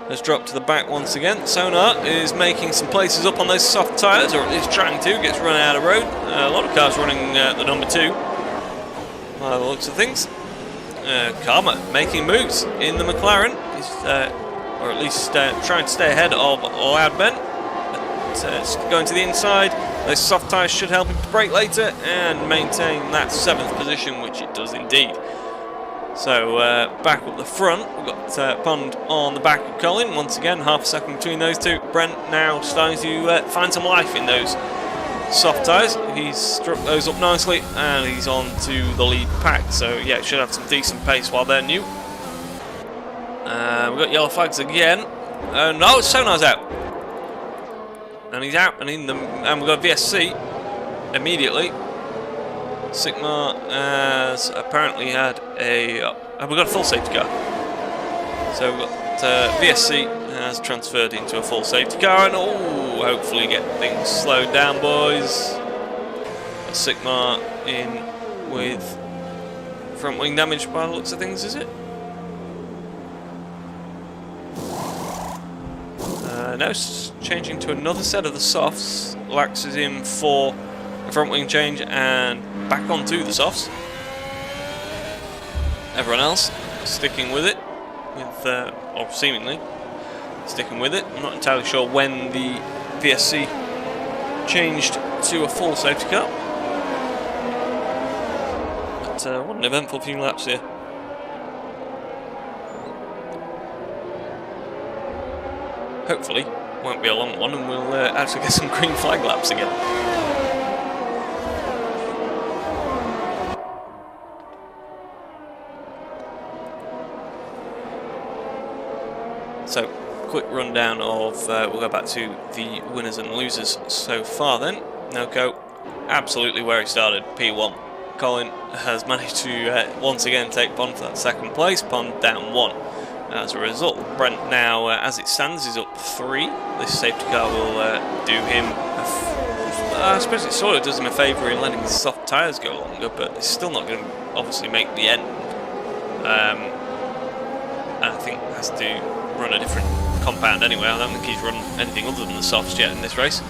has dropped to the back once again. Sonar is making some places up on those soft tyres, or at least trying to. Gets run out of road. A lot of cars running the number 2 by the looks of things. Karma making moves in the McLaren. He's, or at least trying to stay ahead of Loud Ben. But, going to the inside. Those soft tyres should help him to brake later and maintain that 7th position, which it does indeed. So back up the front, we've got Pond on the back of Colin. Once again, half a second between those two. Brent now starting to find some life in those soft tyres. He's struck those up nicely and he's on to the lead pack. So yeah, should have some decent pace while they're new. We've got yellow flags again. No, Sonar's out. And he's out and in the... And we've got VSC immediately. Sigma has apparently had a... we've got a full safety car. So we've got VSC has transferred into a full safety car, and hopefully get things slowed down, boys. Got Sigma in with front wing damage by the looks of things, is it? No, it's changing to another set of the softs. Lax is in for a front wing change and back onto the softs. Everyone else sticking with it, or seemingly sticking with it. I'm not entirely sure when the VSC changed to a full safety car. But what an eventful few laps here. Hopefully, won't be a long one, and we'll actually get some green flag laps again. So, quick rundown of, we'll go back to the winners and losers so far then. Noko, absolutely where he started, P1. Colin has managed to once again take Pond for that 2nd place, Pond down 1. As a result, Brent now, as it stands, is up 3. This safety car will do him, I suppose it sort of does him a favour in letting his soft tyres go longer, but it's still not going to obviously make the end. And I think has to run a different compound anyway. I don't think he's run anything other than the softs yet in this race.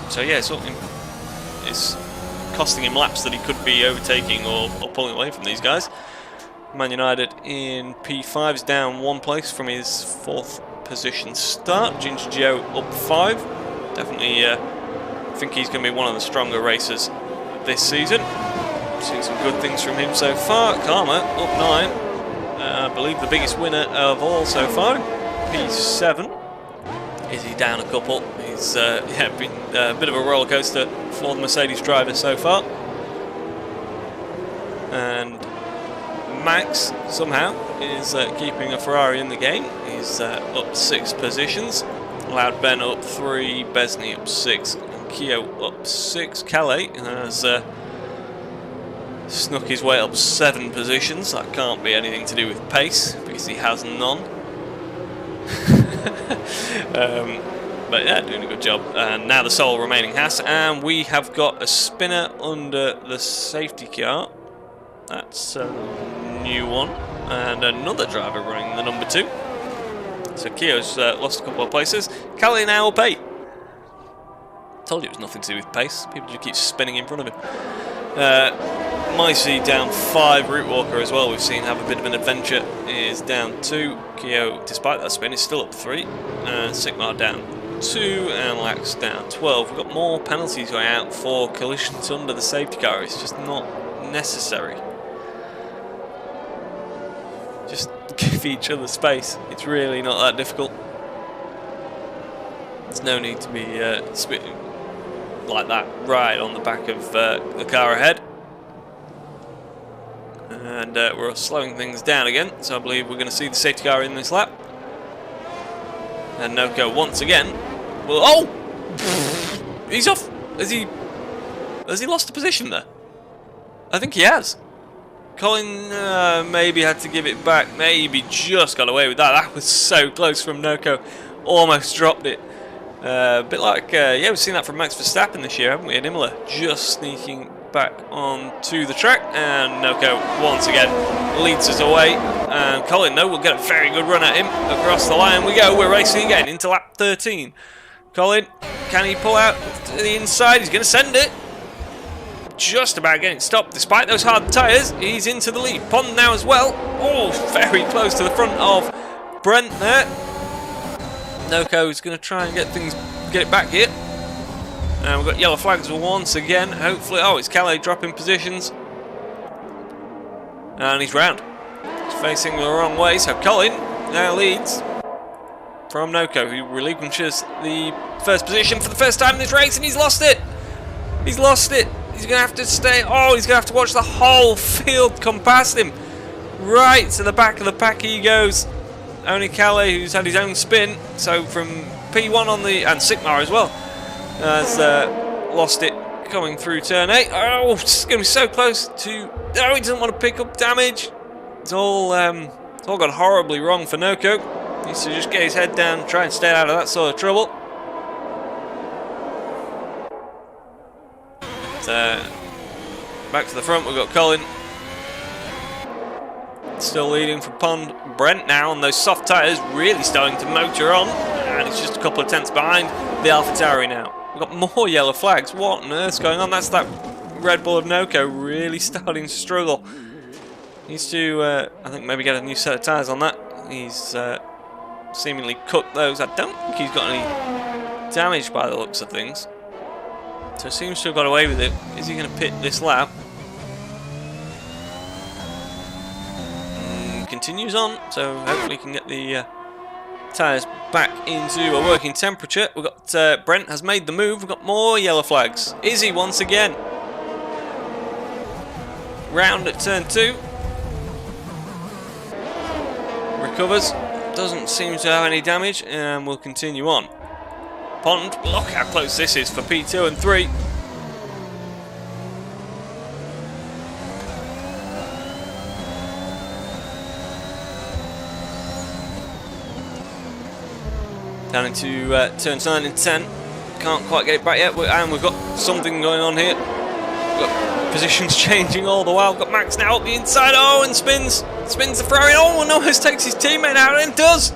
So yeah, it's costing him laps that he could be overtaking or pulling away from these guys. Man United in P5 is down 1 place from his 4th position start. Ginger Joe up 5. Definitely think he's going to be one of the stronger racers this season. Seeing some good things from him so far. Karma up 9. I believe the biggest winner of all so far. P7. Is he down a couple? He's yeah, been a bit of a roller coaster for the Mercedes driver so far. And Max somehow is keeping a Ferrari in the game. He's up 6 positions. Loud Ben up 3, Besney up 6, and Keo up 6. Calais has snuck his way up 7 positions. That can't be anything to do with pace because he has none. But yeah, doing a good job. And now the sole remaining Haas, and we have got a spinner under the safety car. That's a new one. and another driver running the number 2. So Keogh's lost a couple of places. Callie now up 8. Told you it was nothing to do with pace. People just keep spinning in front of him. Micey down 5. Route Walker as well, we've seen have a bit of an adventure, is down 2. Keogh, despite that spin, is still up 3. Sigmar down 2 and Lax down 12. We've got more penalties going out for collisions under the safety car. It's just not necessary. Just give each other space. It's really not that difficult. There's no need to be spitting like that right on the back of the car ahead. And we're slowing things down again, so I believe we're going to see the safety car in this lap. And Noko once again. Well, oh! He's off! Has he lost a position there? I think he has. Colin maybe had to give it back, maybe just got away with that. That was so close from Noko, almost dropped it. A bit like, yeah, we've seen that from Max Verstappen this year, haven't we, in Imola? Just sneaking back onto the track, and Noko once again leads us away. And Colin, no, we'll get a very good run at him. Across the line we go, we're racing again into lap 13. Colin, can he pull out to the inside? He's going to send it. Just about getting stopped despite those hard tyres. He's into the lead. Pond now as well. Oh, very close to the front of Brent there. Noko is going to try and get it back here. And we've got yellow flags once again. Hopefully, oh, it's Calais dropping positions. And he's round. He's facing the wrong way. So Colin now leads from Noko, who relinquishes the first position for the first time in this race, and he's lost it. He's lost it. He's going to have to stay. Oh, he's going to have to watch the whole field come past him. Right to the back of the pack he goes. Only Calais, who's had his own spin. So from P1 on the, and Sigmar as well, has lost it coming through turn 8. Oh, it's going to be so close to. Oh, he doesn't want to pick up damage. It's all gone horribly wrong for Noko. He needs to just get his head down, try and stay out of that sort of trouble. Back to the front, we've got Colin. Still leading from Pond. Brent now on those soft tyres, really starting to motor on. And it's just a couple of tenths behind the AlphaTauri now. We've got more yellow flags. What on earth's going on? That's that Red Bull of Noko really starting to struggle. Needs to, I think, maybe get a new set of tyres on that. He's seemingly cut those. I don't think he's got any damage by the looks of things. So seems to have got away with it. Is he going to pit this lap? Continues on, so hopefully he can get the tyres back into a working temperature. We've got Brent has made the move. We've got more yellow flags. Izzy once again. Round at turn 2. Recovers. Doesn't seem to have any damage, and we'll continue on. Pond, look how close this is for P2 and 3. Down into turns 9 and 10. Can't quite get it back yet, and we've got something going on here. We've got positions changing all the while. We've got Max now up the inside. Oh, and spins the Ferrari. Oh, and almost takes his teammate out, and does.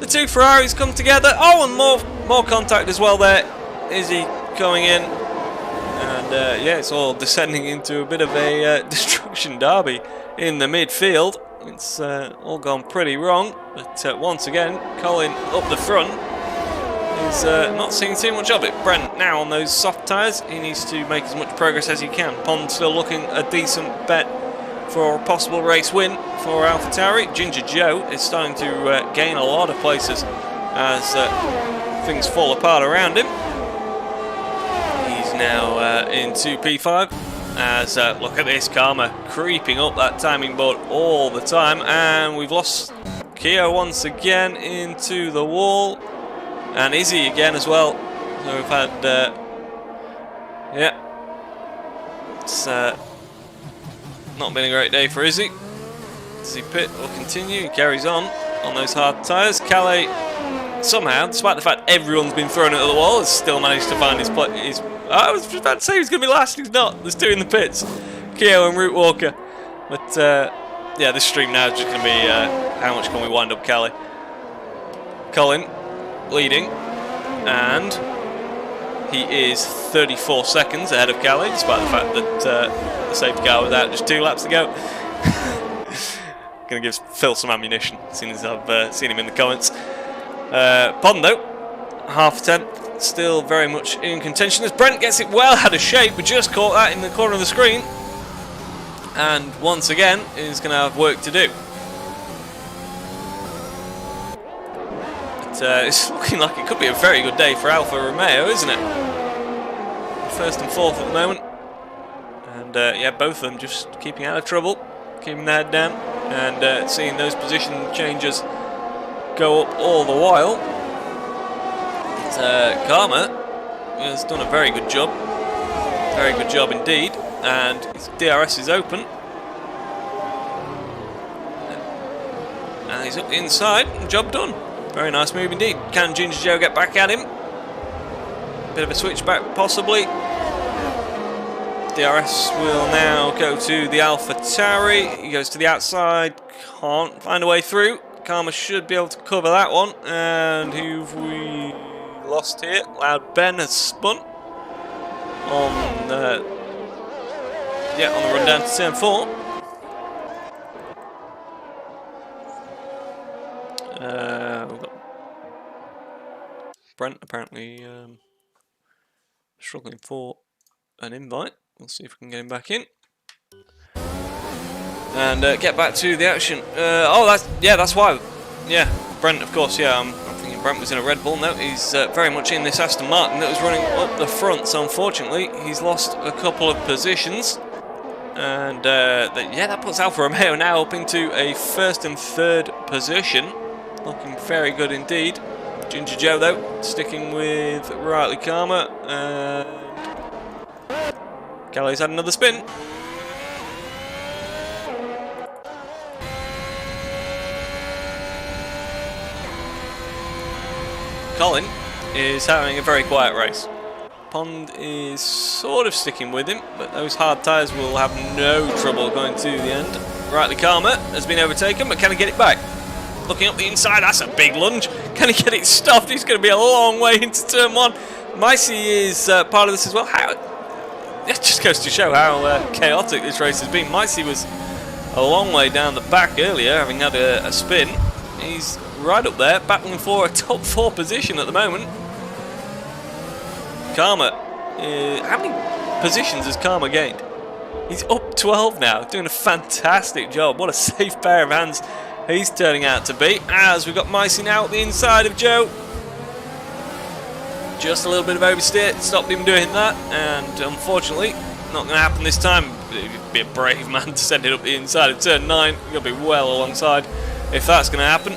The two Ferraris come together. Oh, and more contact as well there. Izzy coming in. And yeah, it's all descending into a bit of a destruction derby in the midfield. It's all gone pretty wrong. But once again, Colin up the front is not seeing too much of it. Brent now on those soft tyres. He needs to make as much progress as he can. Pond still looking a decent bet for a possible race win for AlphaTauri. Ginger Joe is starting to gain a lot of places as things fall apart around him. He's now into P5 as look at this, Karma creeping up that timing board all the time, and we've lost Keogh once again into the wall, and Izzy again as well. So we've had yeah, it's not been a great day for Izzy. Izzy Pitt will continue, he carries on those hard tyres. Calais, somehow, despite the fact everyone's been thrown at the wall, has still managed to find his place. I was just about to say he's going to be last, he's not. There's two in the pits, Keogh and Route Walker. But Yeah, this stream now is just going to be how much can we wind up Kelly. Colin leading, and he is 34 seconds ahead of Kelly, despite the fact that the safety car was out just 2 laps to go. Going to give Phil some ammunition, as soon as I've seen him in the comments. Pond though, half a tenth, still very much in contention as Brent gets it well out of shape. We just caught that in the corner of the screen, and once again is going to have work to do. But it's looking like it could be a very good day for Alfa Romeo, isn't it? First and fourth at the moment, and yeah, both of them just keeping out of trouble, keeping their head down, and seeing those position changes go up all the while. Karma has done a very good job indeed, and his DRS is open, and he's up the inside. Job done. Very nice move indeed. Can Ginger Joe get back at him? Bit of a switchback possibly. DRS will now go to the AlphaTauri. He goes to the outside, can't find a way through. Karma should be able to cover that one. And who've we lost here? Loud Ben has spun on the run down to turn 4. We've got Brent apparently struggling for an invite. We'll see if we can get him back in and get back to the action. Oh, that's why. Yeah, Brent, of course. Yeah, I'm thinking Brent was in a Red Bull. No, he's very much in this Aston Martin that was running up the front. So unfortunately, he's lost a couple of positions, and that puts Alfa Romeo now up into a first and third position, looking very good indeed. Ginger Joe though sticking with Rightly Karma, and Kelly's had another spin. Colin is having a very quiet race. Pond is sort of sticking with him, but those hard tyres will have no trouble going to the end. Rightly Karma has been overtaken, but can he get it back? Looking up the inside, that's a big lunge. Can he get it stopped? He's going to be a long way into turn 1. Micey is part of this as well. It just goes to show how chaotic this race has been. Micey was a long way down the back earlier, having had a spin. He's right up there, battling for a top 4 position at the moment. Karma, how many positions has Karma gained? He's up 12 now, doing a fantastic job. What a safe pair of hands he's turning out to be, as we've got Micey now at the inside of Joe. Just a little bit of oversteer stopped him doing that, and unfortunately not going to happen this time. He'd be a brave man to send it up the inside of turn 9. You'll be well alongside if that's going to happen.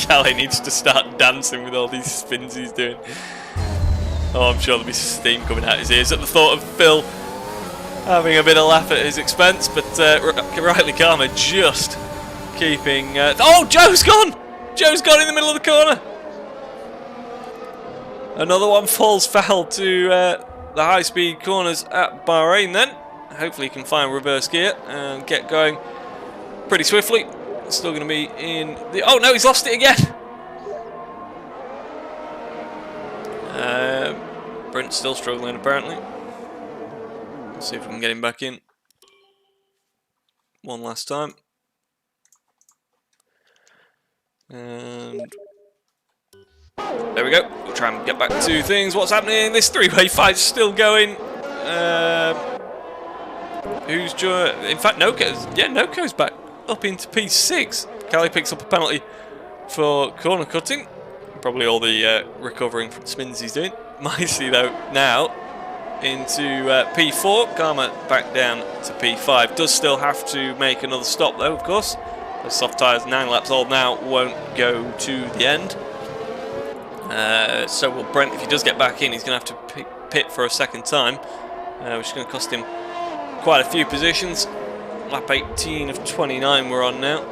Callie needs to start dancing with all these spins he's doing. Oh, I'm sure there'll be steam coming out his ears at the thought of Phil having a bit of laugh at his expense, but Rightly Karma just keeping... oh, Joe's gone! Joe's gone in the middle of the corner! Another one falls foul to the high-speed corners at Bahrain then. Hopefully he can find reverse gear and get going pretty swiftly. Still going to be in the... Oh no, he's lost it again! Brent's still struggling apparently. Let's see if we can get him back in one last time. And there we go. We'll try and get back to things. What's happening? This three-way fight's still going. Who's in fact, Noko's back up into P6. Callie picks up a penalty for corner cutting. Probably all the recovering from spins he's doing. Micey though now into P4. Karma back down to P5. Does still have to make another stop though, of course. Those soft tyres, 9 laps old now, won't go to the end. So will Brent, if he does get back in, he's going to have to pit for a second time, which is going to cost him quite a few positions. Lap 18 of 29 we're on now.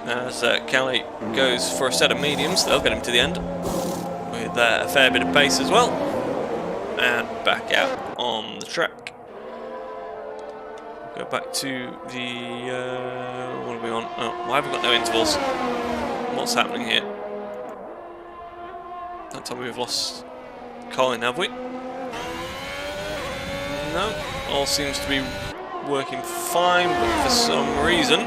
As Kelly goes for a set of mediums, they'll get him to the end with a fair bit of pace as well. And back out on the track. Go back to the... what are we on? Oh, why have we got no intervals? What's happening here? Don't tell me we've lost Colin, have we? No. All seems to be working fine, but for some reason,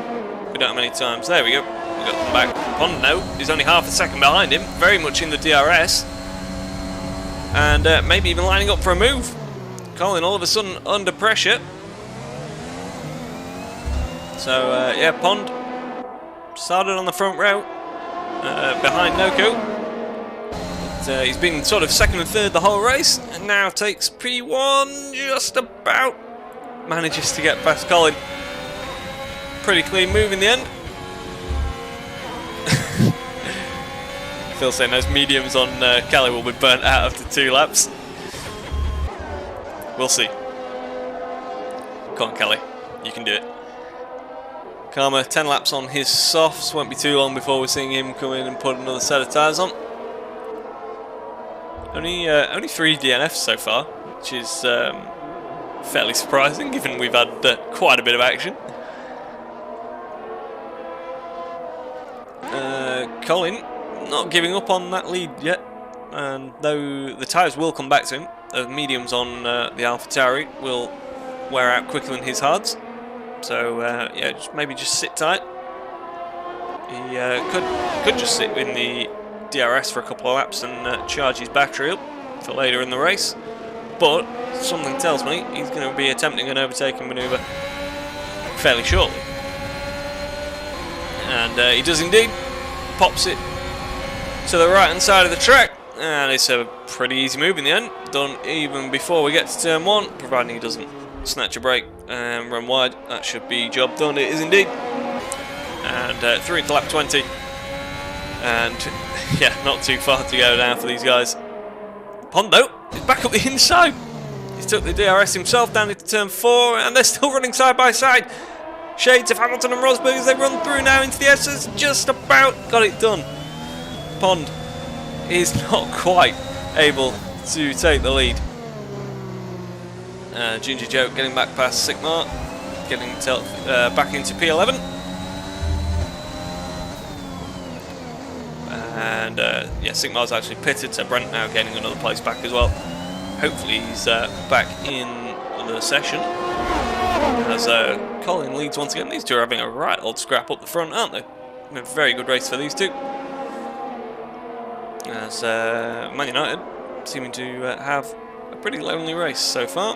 we don't have many times. There we go. We got them back. Pond now is only half a second behind him, very much in the DRS. And maybe even lining up for a move. Colin all of a sudden under pressure. So, yeah, Pond started on the front row, behind Noko. But, he's been sort of second and third the whole race, and now takes P1 just about. Manages to get past Colin. Pretty clean move in the end. Phil saying those mediums on Kelly will be burnt out after 2 laps. We'll see. Come on, Kelly. You can do it. Karma, 10 laps on his softs. Won't be too long before we're seeing him come in and put another set of tyres on. Only 3 DNFs so far, which is fairly surprising given we've had quite a bit of action. Colin not giving up on that lead yet, and though the tyres will come back to him, the mediums on the AlphaTauri will wear out quicker than his hards. So yeah, maybe just sit tight. He could just sit in the DRS for a couple of laps and charge his battery up for later in the race. But something tells me he's going to be attempting an overtaking manoeuvre fairly shortly. And he does indeed. Pops it to the right hand side of the track. And it's a pretty easy move in the end. Done even before we get to turn 1, providing he doesn't snatch a break and run wide. That should be job done. It is indeed. And through into lap 20. And yeah, not too far to go now for these guys. Pondo is back up the inside. He took the DRS himself down into turn 4, and they're still running side by side. Shades of Hamilton and Rosberg as they run through now into the S's. Just about got it done. Pond is not quite able to take the lead. Ginger Joe getting back past Sigmar, getting back into P11. And yeah, Sigmar's actually pitted, so Brent now gaining another place back as well. Hopefully he's back in the session. As Colin leads once again. These two are having a right old scrap up the front, aren't they? A very good race for these two. As Man United seeming to have a pretty lonely race so far.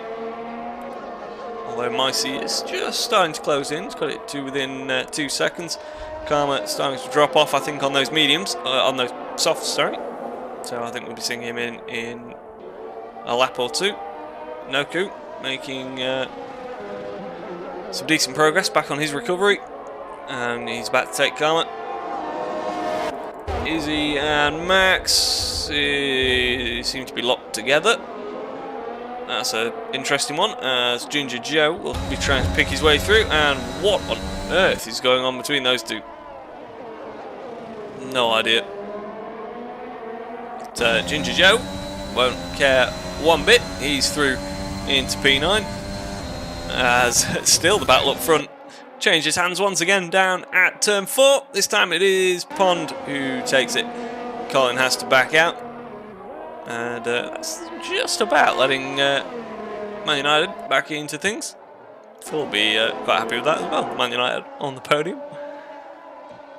Although Micey is just starting to close in. He's got it to within 2 seconds. Karma starting to drop off, I think, on those mediums, on those softs, sorry. So I think we'll be seeing him in a lap or 2. Noku making some decent progress back on his recovery, and he's about to take Karma. Izzy and Max seem to be locked together. That's an interesting one, as Ginger Joe will be trying to pick his way through, and what on earth is going on between those two? No idea. But Ginger Joe won't care one bit. He's through into P9. As still the battle up front changes hands once again down at turn 4. This time it is Pond who takes it. Colin has to back out. And that's just about letting Man United back into things. Phil will be quite happy with that as well. Man United on the podium.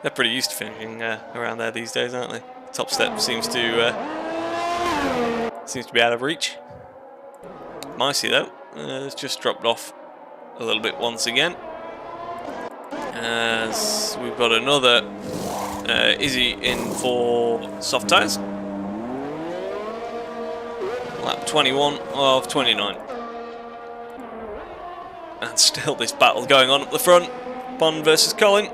They're pretty used to finishing around there these days, aren't they? Top step seems to be out of reach. Micey though has just dropped off a little bit once again, as we've got another Izzy in for soft tyres. Lap 21 of 29. And still this battle going on up the front. Pond versus Colin.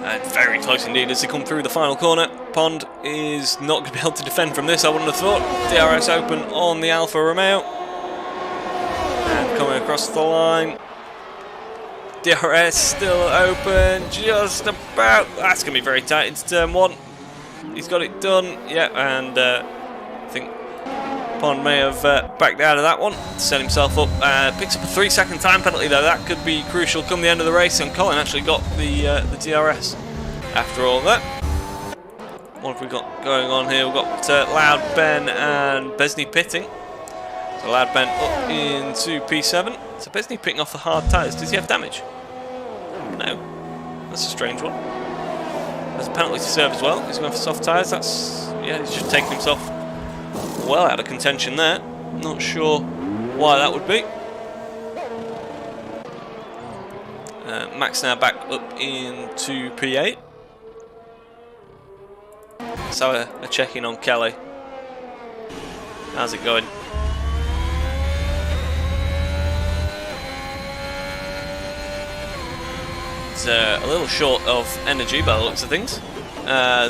And very close indeed as they come through the final corner. Pond is not going to be able to defend from this, I wouldn't have thought. DRS open on the Alfa Romeo. And coming across the line. DRS still open, just about. That's going to be very tight into turn 1. He's got it done, yeah, and I think Pond may have backed out of that one, set himself up. Picks up a 3-second time penalty though. That could be crucial come the end of the race, and Colin actually got the DRS after all that. What have we got going on here? We've got Loud Ben and Besney pitting. So Loud Ben up into P7. So Besney picking off the hard tyres. Does he have damage? No. That's a strange one. There's a penalty to serve as well. He's going for soft tyres. That's, yeah, he's just taken himself well out of contention there. Not sure why that would be. Max now back up into P8. Let's have a check-in on Kelly. How's it going? It's a little short of energy by the looks of things.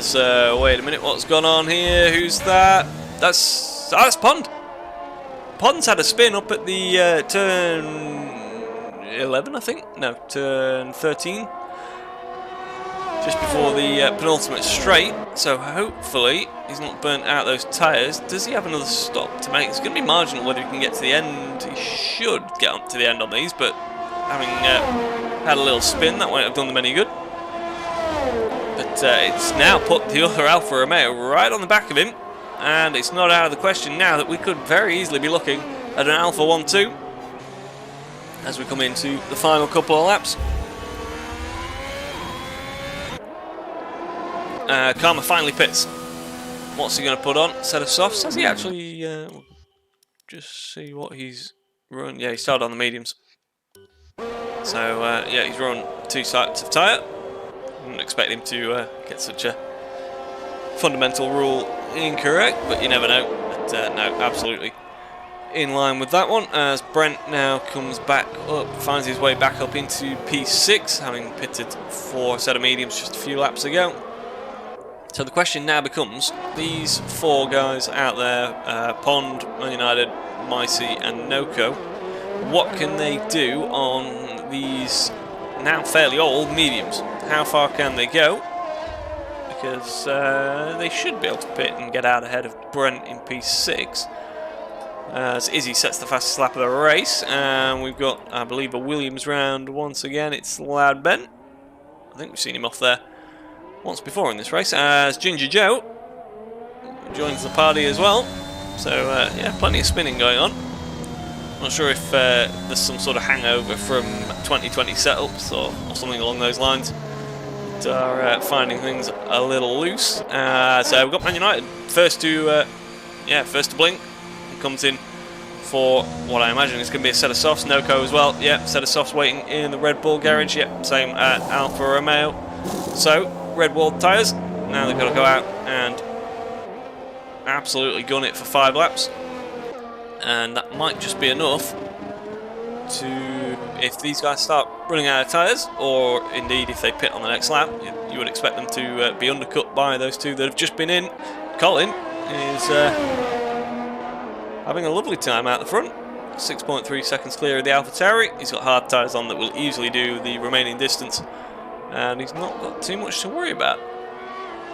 So wait a minute, what's gone on here? Who's that? That's Pond. Pond's had a spin up at the turn 11, I think. No, turn 13. Just before the penultimate straight, so hopefully he's not burnt out those tyres. Does he have another stop to make? It's going to be marginal whether he can get to the end. He should get up to the end on these, but having had a little spin, that won't have done them any good. But it's now put the other Alfa Romeo right on the back of him, and it's not out of the question now that we could very easily be looking at an Alfa 1-2 as we come into the final couple of laps. Karma finally pits. What's he going to put on? Set of softs? Has he actually... just see what he's run. Yeah, he started on the mediums. So, yeah, he's run 2 sets of tyre. Wouldn't expect him to get such a fundamental rule incorrect, but you never know. But, no, absolutely in line with that one, as Brent now comes back up, finds his way back up into P6, having pitted for a set of mediums just a few laps ago. So the question now becomes, these 4 guys out there, Pond, Man United, Micey and Noko, what can they do on these now fairly old mediums? How far can they go? Because they should be able to pit and get out ahead of Brent in P6. As Izzy sets the fastest lap of the race, and we've got, I believe, a Williams round once again. It's Loud Ben. I think we've seen him off there once before in this race, as Ginger Joe joins the party as well. So yeah, plenty of spinning going on. Not sure if there's some sort of hangover from 2020 setups or something along those lines that are finding things a little loose. So we've got Man United first to blink, and comes in for what I imagine is going to be a set of softs. Noko as well. Yeah, set of softs waiting in the Red Bull garage. Yeah, same at Alfa Romeo. So red wall tyres. Now they've got to go out and absolutely gun it for 5 laps, and that might just be enough to, if these guys start running out of tyres, or indeed if they pit on the next lap, you would expect them to be undercut by those 2 that have just been in. Colin is having a lovely time out the front, 6.3 seconds clear of the AlphaTauri. He's got hard tyres on that will easily do the remaining distance, and he's not got too much to worry about.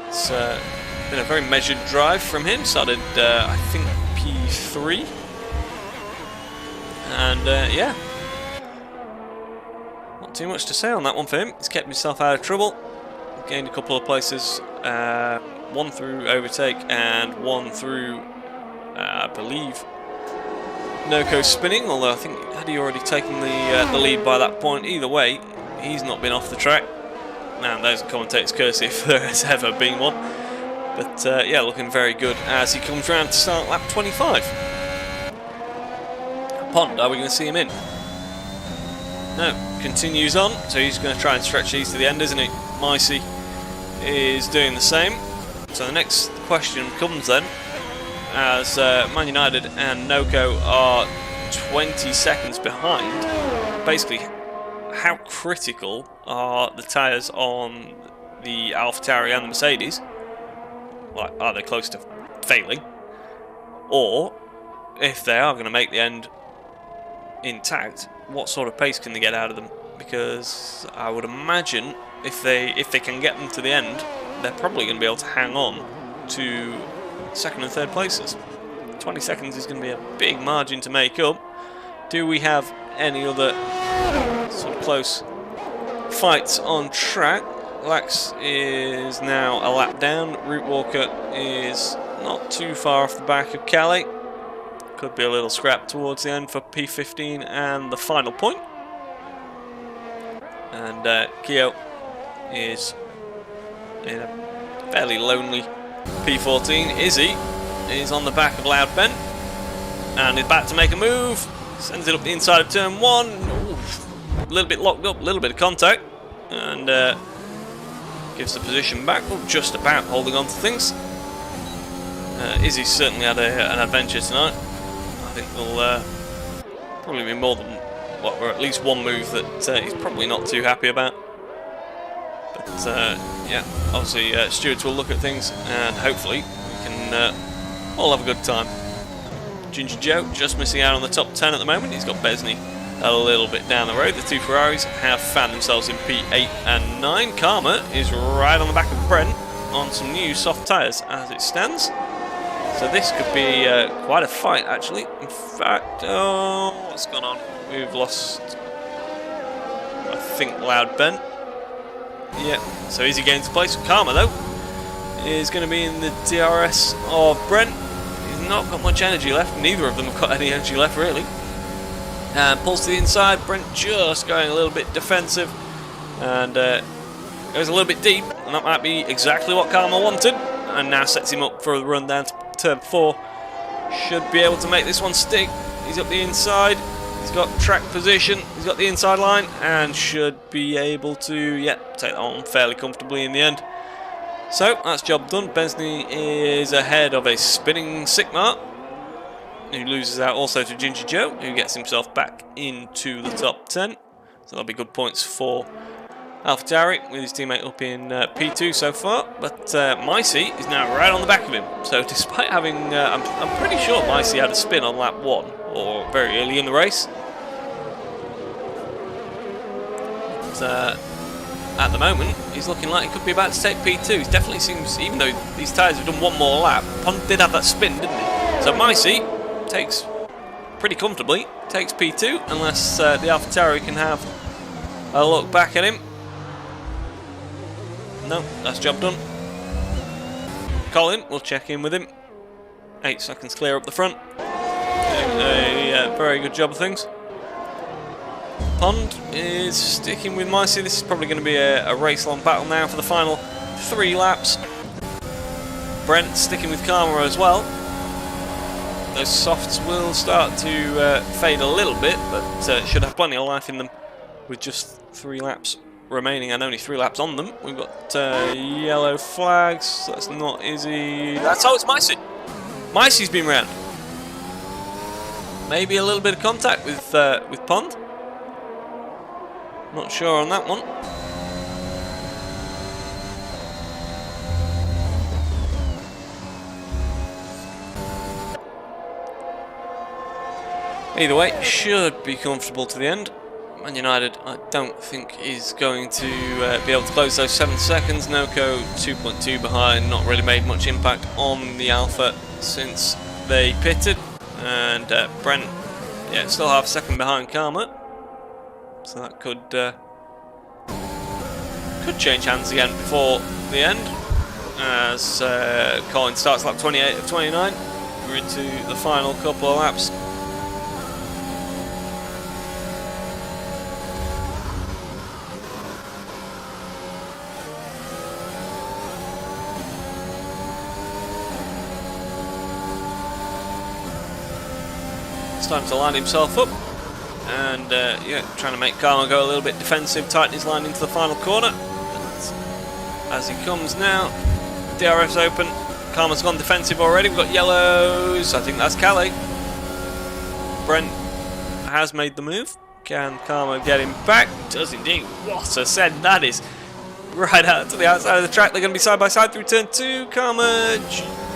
It's been a very measured drive from him. Started, I think, P3. And, yeah. Not too much to say on that one for him. He's kept himself out of trouble. Gained a couple of places. 1 through overtake and 1 through, I believe, Noko spinning. Although I think, had he already taken the lead by that point? Either way, he's not been off the track. Man, there's a commentator's curse if there has ever been one. But yeah, looking very good as he comes round to start lap 25. Pond, are we going to see him in? No, continues on, so he's going to try and stretch these to the end, isn't he? Micey is doing the same. So the next question comes then, as Man United and Noko are 20 seconds behind. Basically, how critical are the tyres on the AlphaTauri and the Mercedes? Like, are they close to failing? Or, if they are going to make the end intact, what sort of pace can they get out of them? because I would imagine if they can get them to the end, they're probably going to be able to hang on to second and third places. 20 seconds is going to be a big margin to make up. Do we have any other sort of close fights on track? Lax is now a lap down. Route Walker is not too far off the back of Calais. Could be a little scrap towards the end for P15 and the final point. And Keo is in a fairly lonely P14. Izzy is on the back of Loud Ben and is about to make a move. Sends it up the inside of turn 1. Ooh, a little bit locked up, a little bit of contact, and gives the position back. Oh, just about holding on to things. Izzy's certainly had an adventure tonight. I think there'll probably be more than or at least one move that he's probably not too happy about. But yeah, obviously stewards will look at things and hopefully we can all have a good time. Ginger Joe just missing out on the top 10 at the moment. He's got Besney a little bit down the road. The two Ferraris have found themselves in P8 and 9. Karma is right on the back of Brent on some new soft tyres as it stands. So this could be quite a fight actually. In fact, oh, what's gone on? We've lost, I think, Loud Ben. Yeah, so Izzy gains a place. Karma though is going to be in the DRS of Brent. He's not got much energy left. Neither of them have got any energy left really. And pulls to the inside. Brent just going a little bit defensive and goes a little bit deep, and that might be exactly what Karma wanted. And now sets him up for the run down to turn 4. Should be able to make this one stick. He's up the inside. He's got track position. He's got the inside line and should be able to, yeah, take that on fairly comfortably in the end. So that's job done. Besney is ahead of a spinning Sigmar, who loses out also to Ginger Joe, who gets himself back into the top 10. So that'll be good points for AlphaTauri with his teammate up in P2 so far. But Micey is now right on the back of him. So despite having, I'm pretty sure Micey had a spin on lap 1 or very early in the race. But, at the moment, he's looking like he could be about to take P2. It definitely seems, even though these tyres have done one more lap, Pond did have that spin, didn't he? So Micey takes pretty comfortably, takes P2, unless the AlphaTauri can have a look back at him. No, that's job done. Colin, we'll check in with him. 8 seconds clear up the front. Doing a very good job of things. Pond is sticking with Micey. This is probably going to be a race-long battle now for the final 3 laps. Brent sticking with Karma as well. Those softs will start to fade a little bit, but should have plenty of life in them with just 3 laps remaining and only 3 laps on them. We've got yellow flags. That's not Izzy. That's how it's Micey. Micey's been round. Maybe a little bit of contact with Pond. Not sure on that one. Either way, should be comfortable to the end. Man United, I don't think is going to be able to close those 7 seconds. Noco 2.2 behind, not really made much impact on the Alpha since they pitted. And Brent, yeah, still half a second behind Karma. So that could change hands again before the end, as Colin starts lap 28 of 29. We're into the final couple of laps. It's time to line himself up. And yeah, trying to make Karma go a little bit defensive, tighten his line into the final corner. But as he comes now, DRS open. Karma's gone defensive already. We've got yellows. I think that's Calais. Brent has made the move. Can Karma get him back? Does indeed. What a send that is. Right out to the outside of the track. They're going to be side by side through turn 2. Karma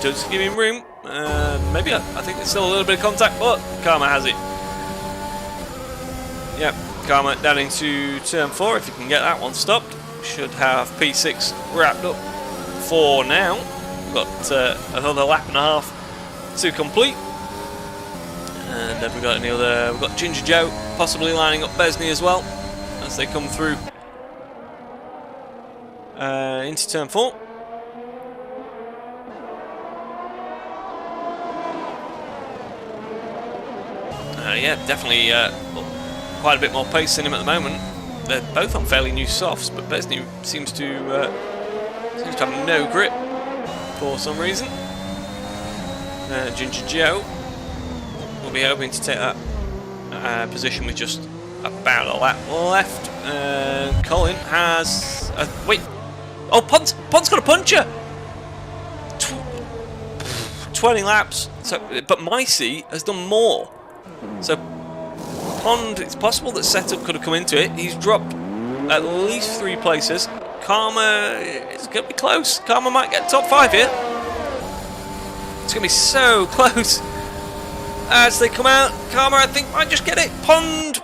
does give him room. Maybe I think there's still a little bit of contact, but Karma has it. Yep, Karma down into turn 4 if you can get that one stopped. Should have P6 wrapped up for now. We've got another lap and a half to complete. And have we got any other? We've got Ginger Joe possibly lining up Besney as well as they come through into turn 4. Yeah, definitely quite a bit more pace in him at the moment. They're both on fairly new softs, but Besney seems to have no grip for some reason. Ginger Joe will be hoping to take that position with just about a lap left. Colin has wait. Oh, Pond's got a puncher. 20 laps. So, but Micey has done more. So Pond, it's possible that setup could have come into it. He's dropped at least 3 places. Karma, it's going to be close. Karma might get top 5 here. It's going to be so close. As they come out, Karma, I think, might just get it. Pond,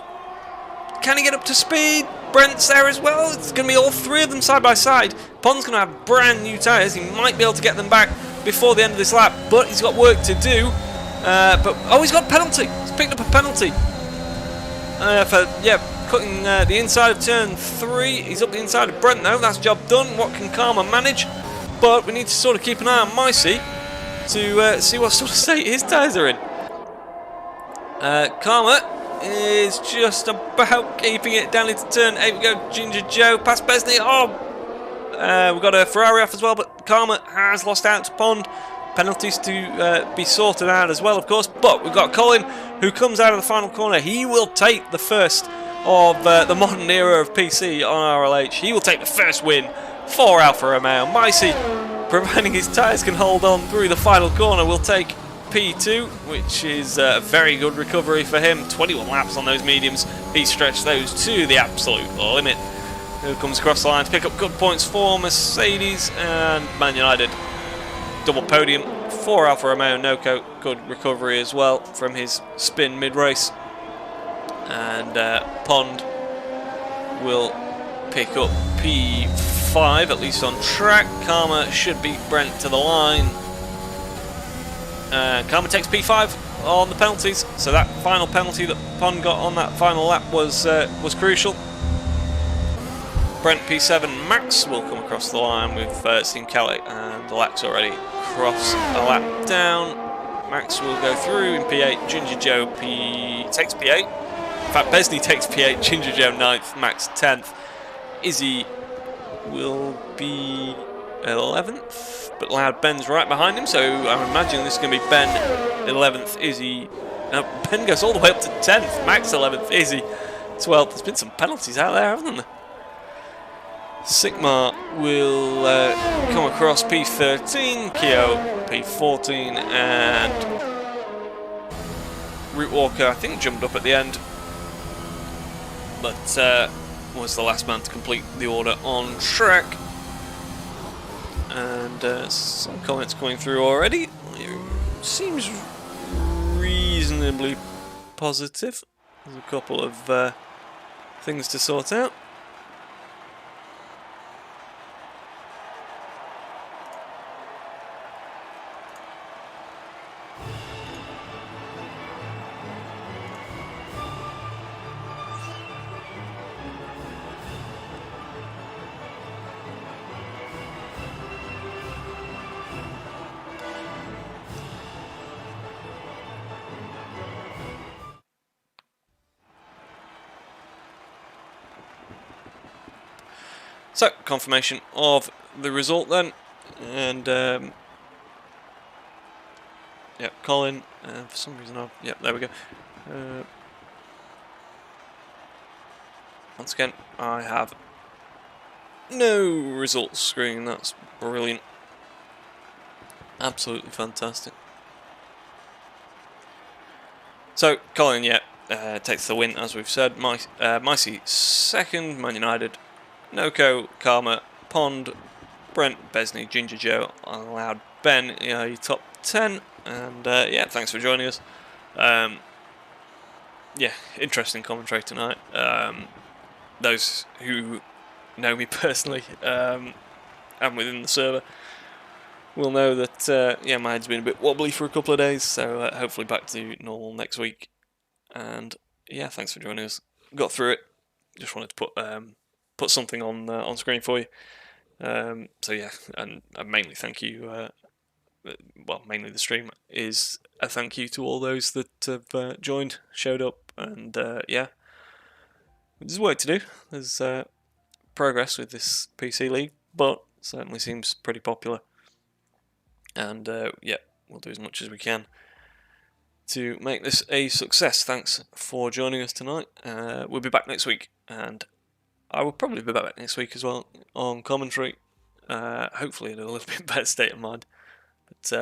can he get up to speed? Brent's there as well. It's going to be all 3 of them side by side. Pond's going to have brand new tyres. He might be able to get them back before the end of this lap, but he's got work to do. He's got a penalty. He's picked up a penalty for cutting the inside of turn 3. He's up the inside of Brent though. That's job done. What can Karma manage? But we need to sort of keep an eye on Micey to see what sort of state his tyres are in. Karma is just about keeping it down into turn 8. We go Ginger Joe past Besney. We've got a Ferrari off as well, but Karma has lost out to Pond. Penalties to be sorted out as well, of course. But we've got Colin, who comes out of the final corner. He will take the first of the modern era of PC on RLH. He will take the first win for Alfa Romeo. Micey, providing his tyres can hold on through the final corner, will take P2, which is a very good recovery for him. 21 laps on those mediums. He stretched those to the absolute limit. Who comes across the line to pick up good points for Mercedes and Man United. Double podium for Alfa Romeo. Noco, good recovery as well from his spin mid-race. And Pond will pick up P5, at least on track. Karma should beat Brent to the line. Karma takes P5 on the penalties, so that final penalty that Pond got on that final lap was crucial. Brent P7. Max will come across the line with Steam Kelly, and the lap's already crossed a lap down. Max will go through in P8. Ginger Joe takes P8. In fact, Besney takes P8. Ginger Joe 9th. Max 10th. Izzy will be 11th, but Loud Ben's right behind him, so I'm imagining this is going to be Ben 11th. Izzy. No, Ben goes all the way up to 10th. Max 11th. Izzy 12th. There's been some penalties out there, haven't there? Sigma will come across P13, Keo P14, and Root Walker, I think, jumped up at the end, but was the last man to complete the order on track. And some comments coming through already. It seems reasonably positive. There's a couple of things to sort out. So, confirmation of the result then, and Colin, for some reason there we go. Once again, I have no results screen. That's brilliant. Absolutely fantastic. So, Colin, takes the win, as we've said. Micey second, Man United. Noco, Karma, Pond, Brent, Besney, Ginger Joe, and Loud Ben, your top 10. And thanks for joining us. yeah, interesting commentary tonight. Those who know me personally and within the server will know that yeah, my head's been a bit wobbly for a couple of days, so hopefully back to normal next week. And yeah, thanks for joining us. Got through it. Just wanted to put something on screen for you. So yeah, and mainly thank you. Well, mainly the stream is a thank you to all those that have joined, showed up, and yeah, there's work to do. There's progress with this PC League, but certainly seems pretty popular. And yeah, we'll do as much as we can to make this a success. Thanks for joining us tonight. We'll be back next week, and I will probably be back next week as well on commentary. Hopefully in a little bit better state of mind.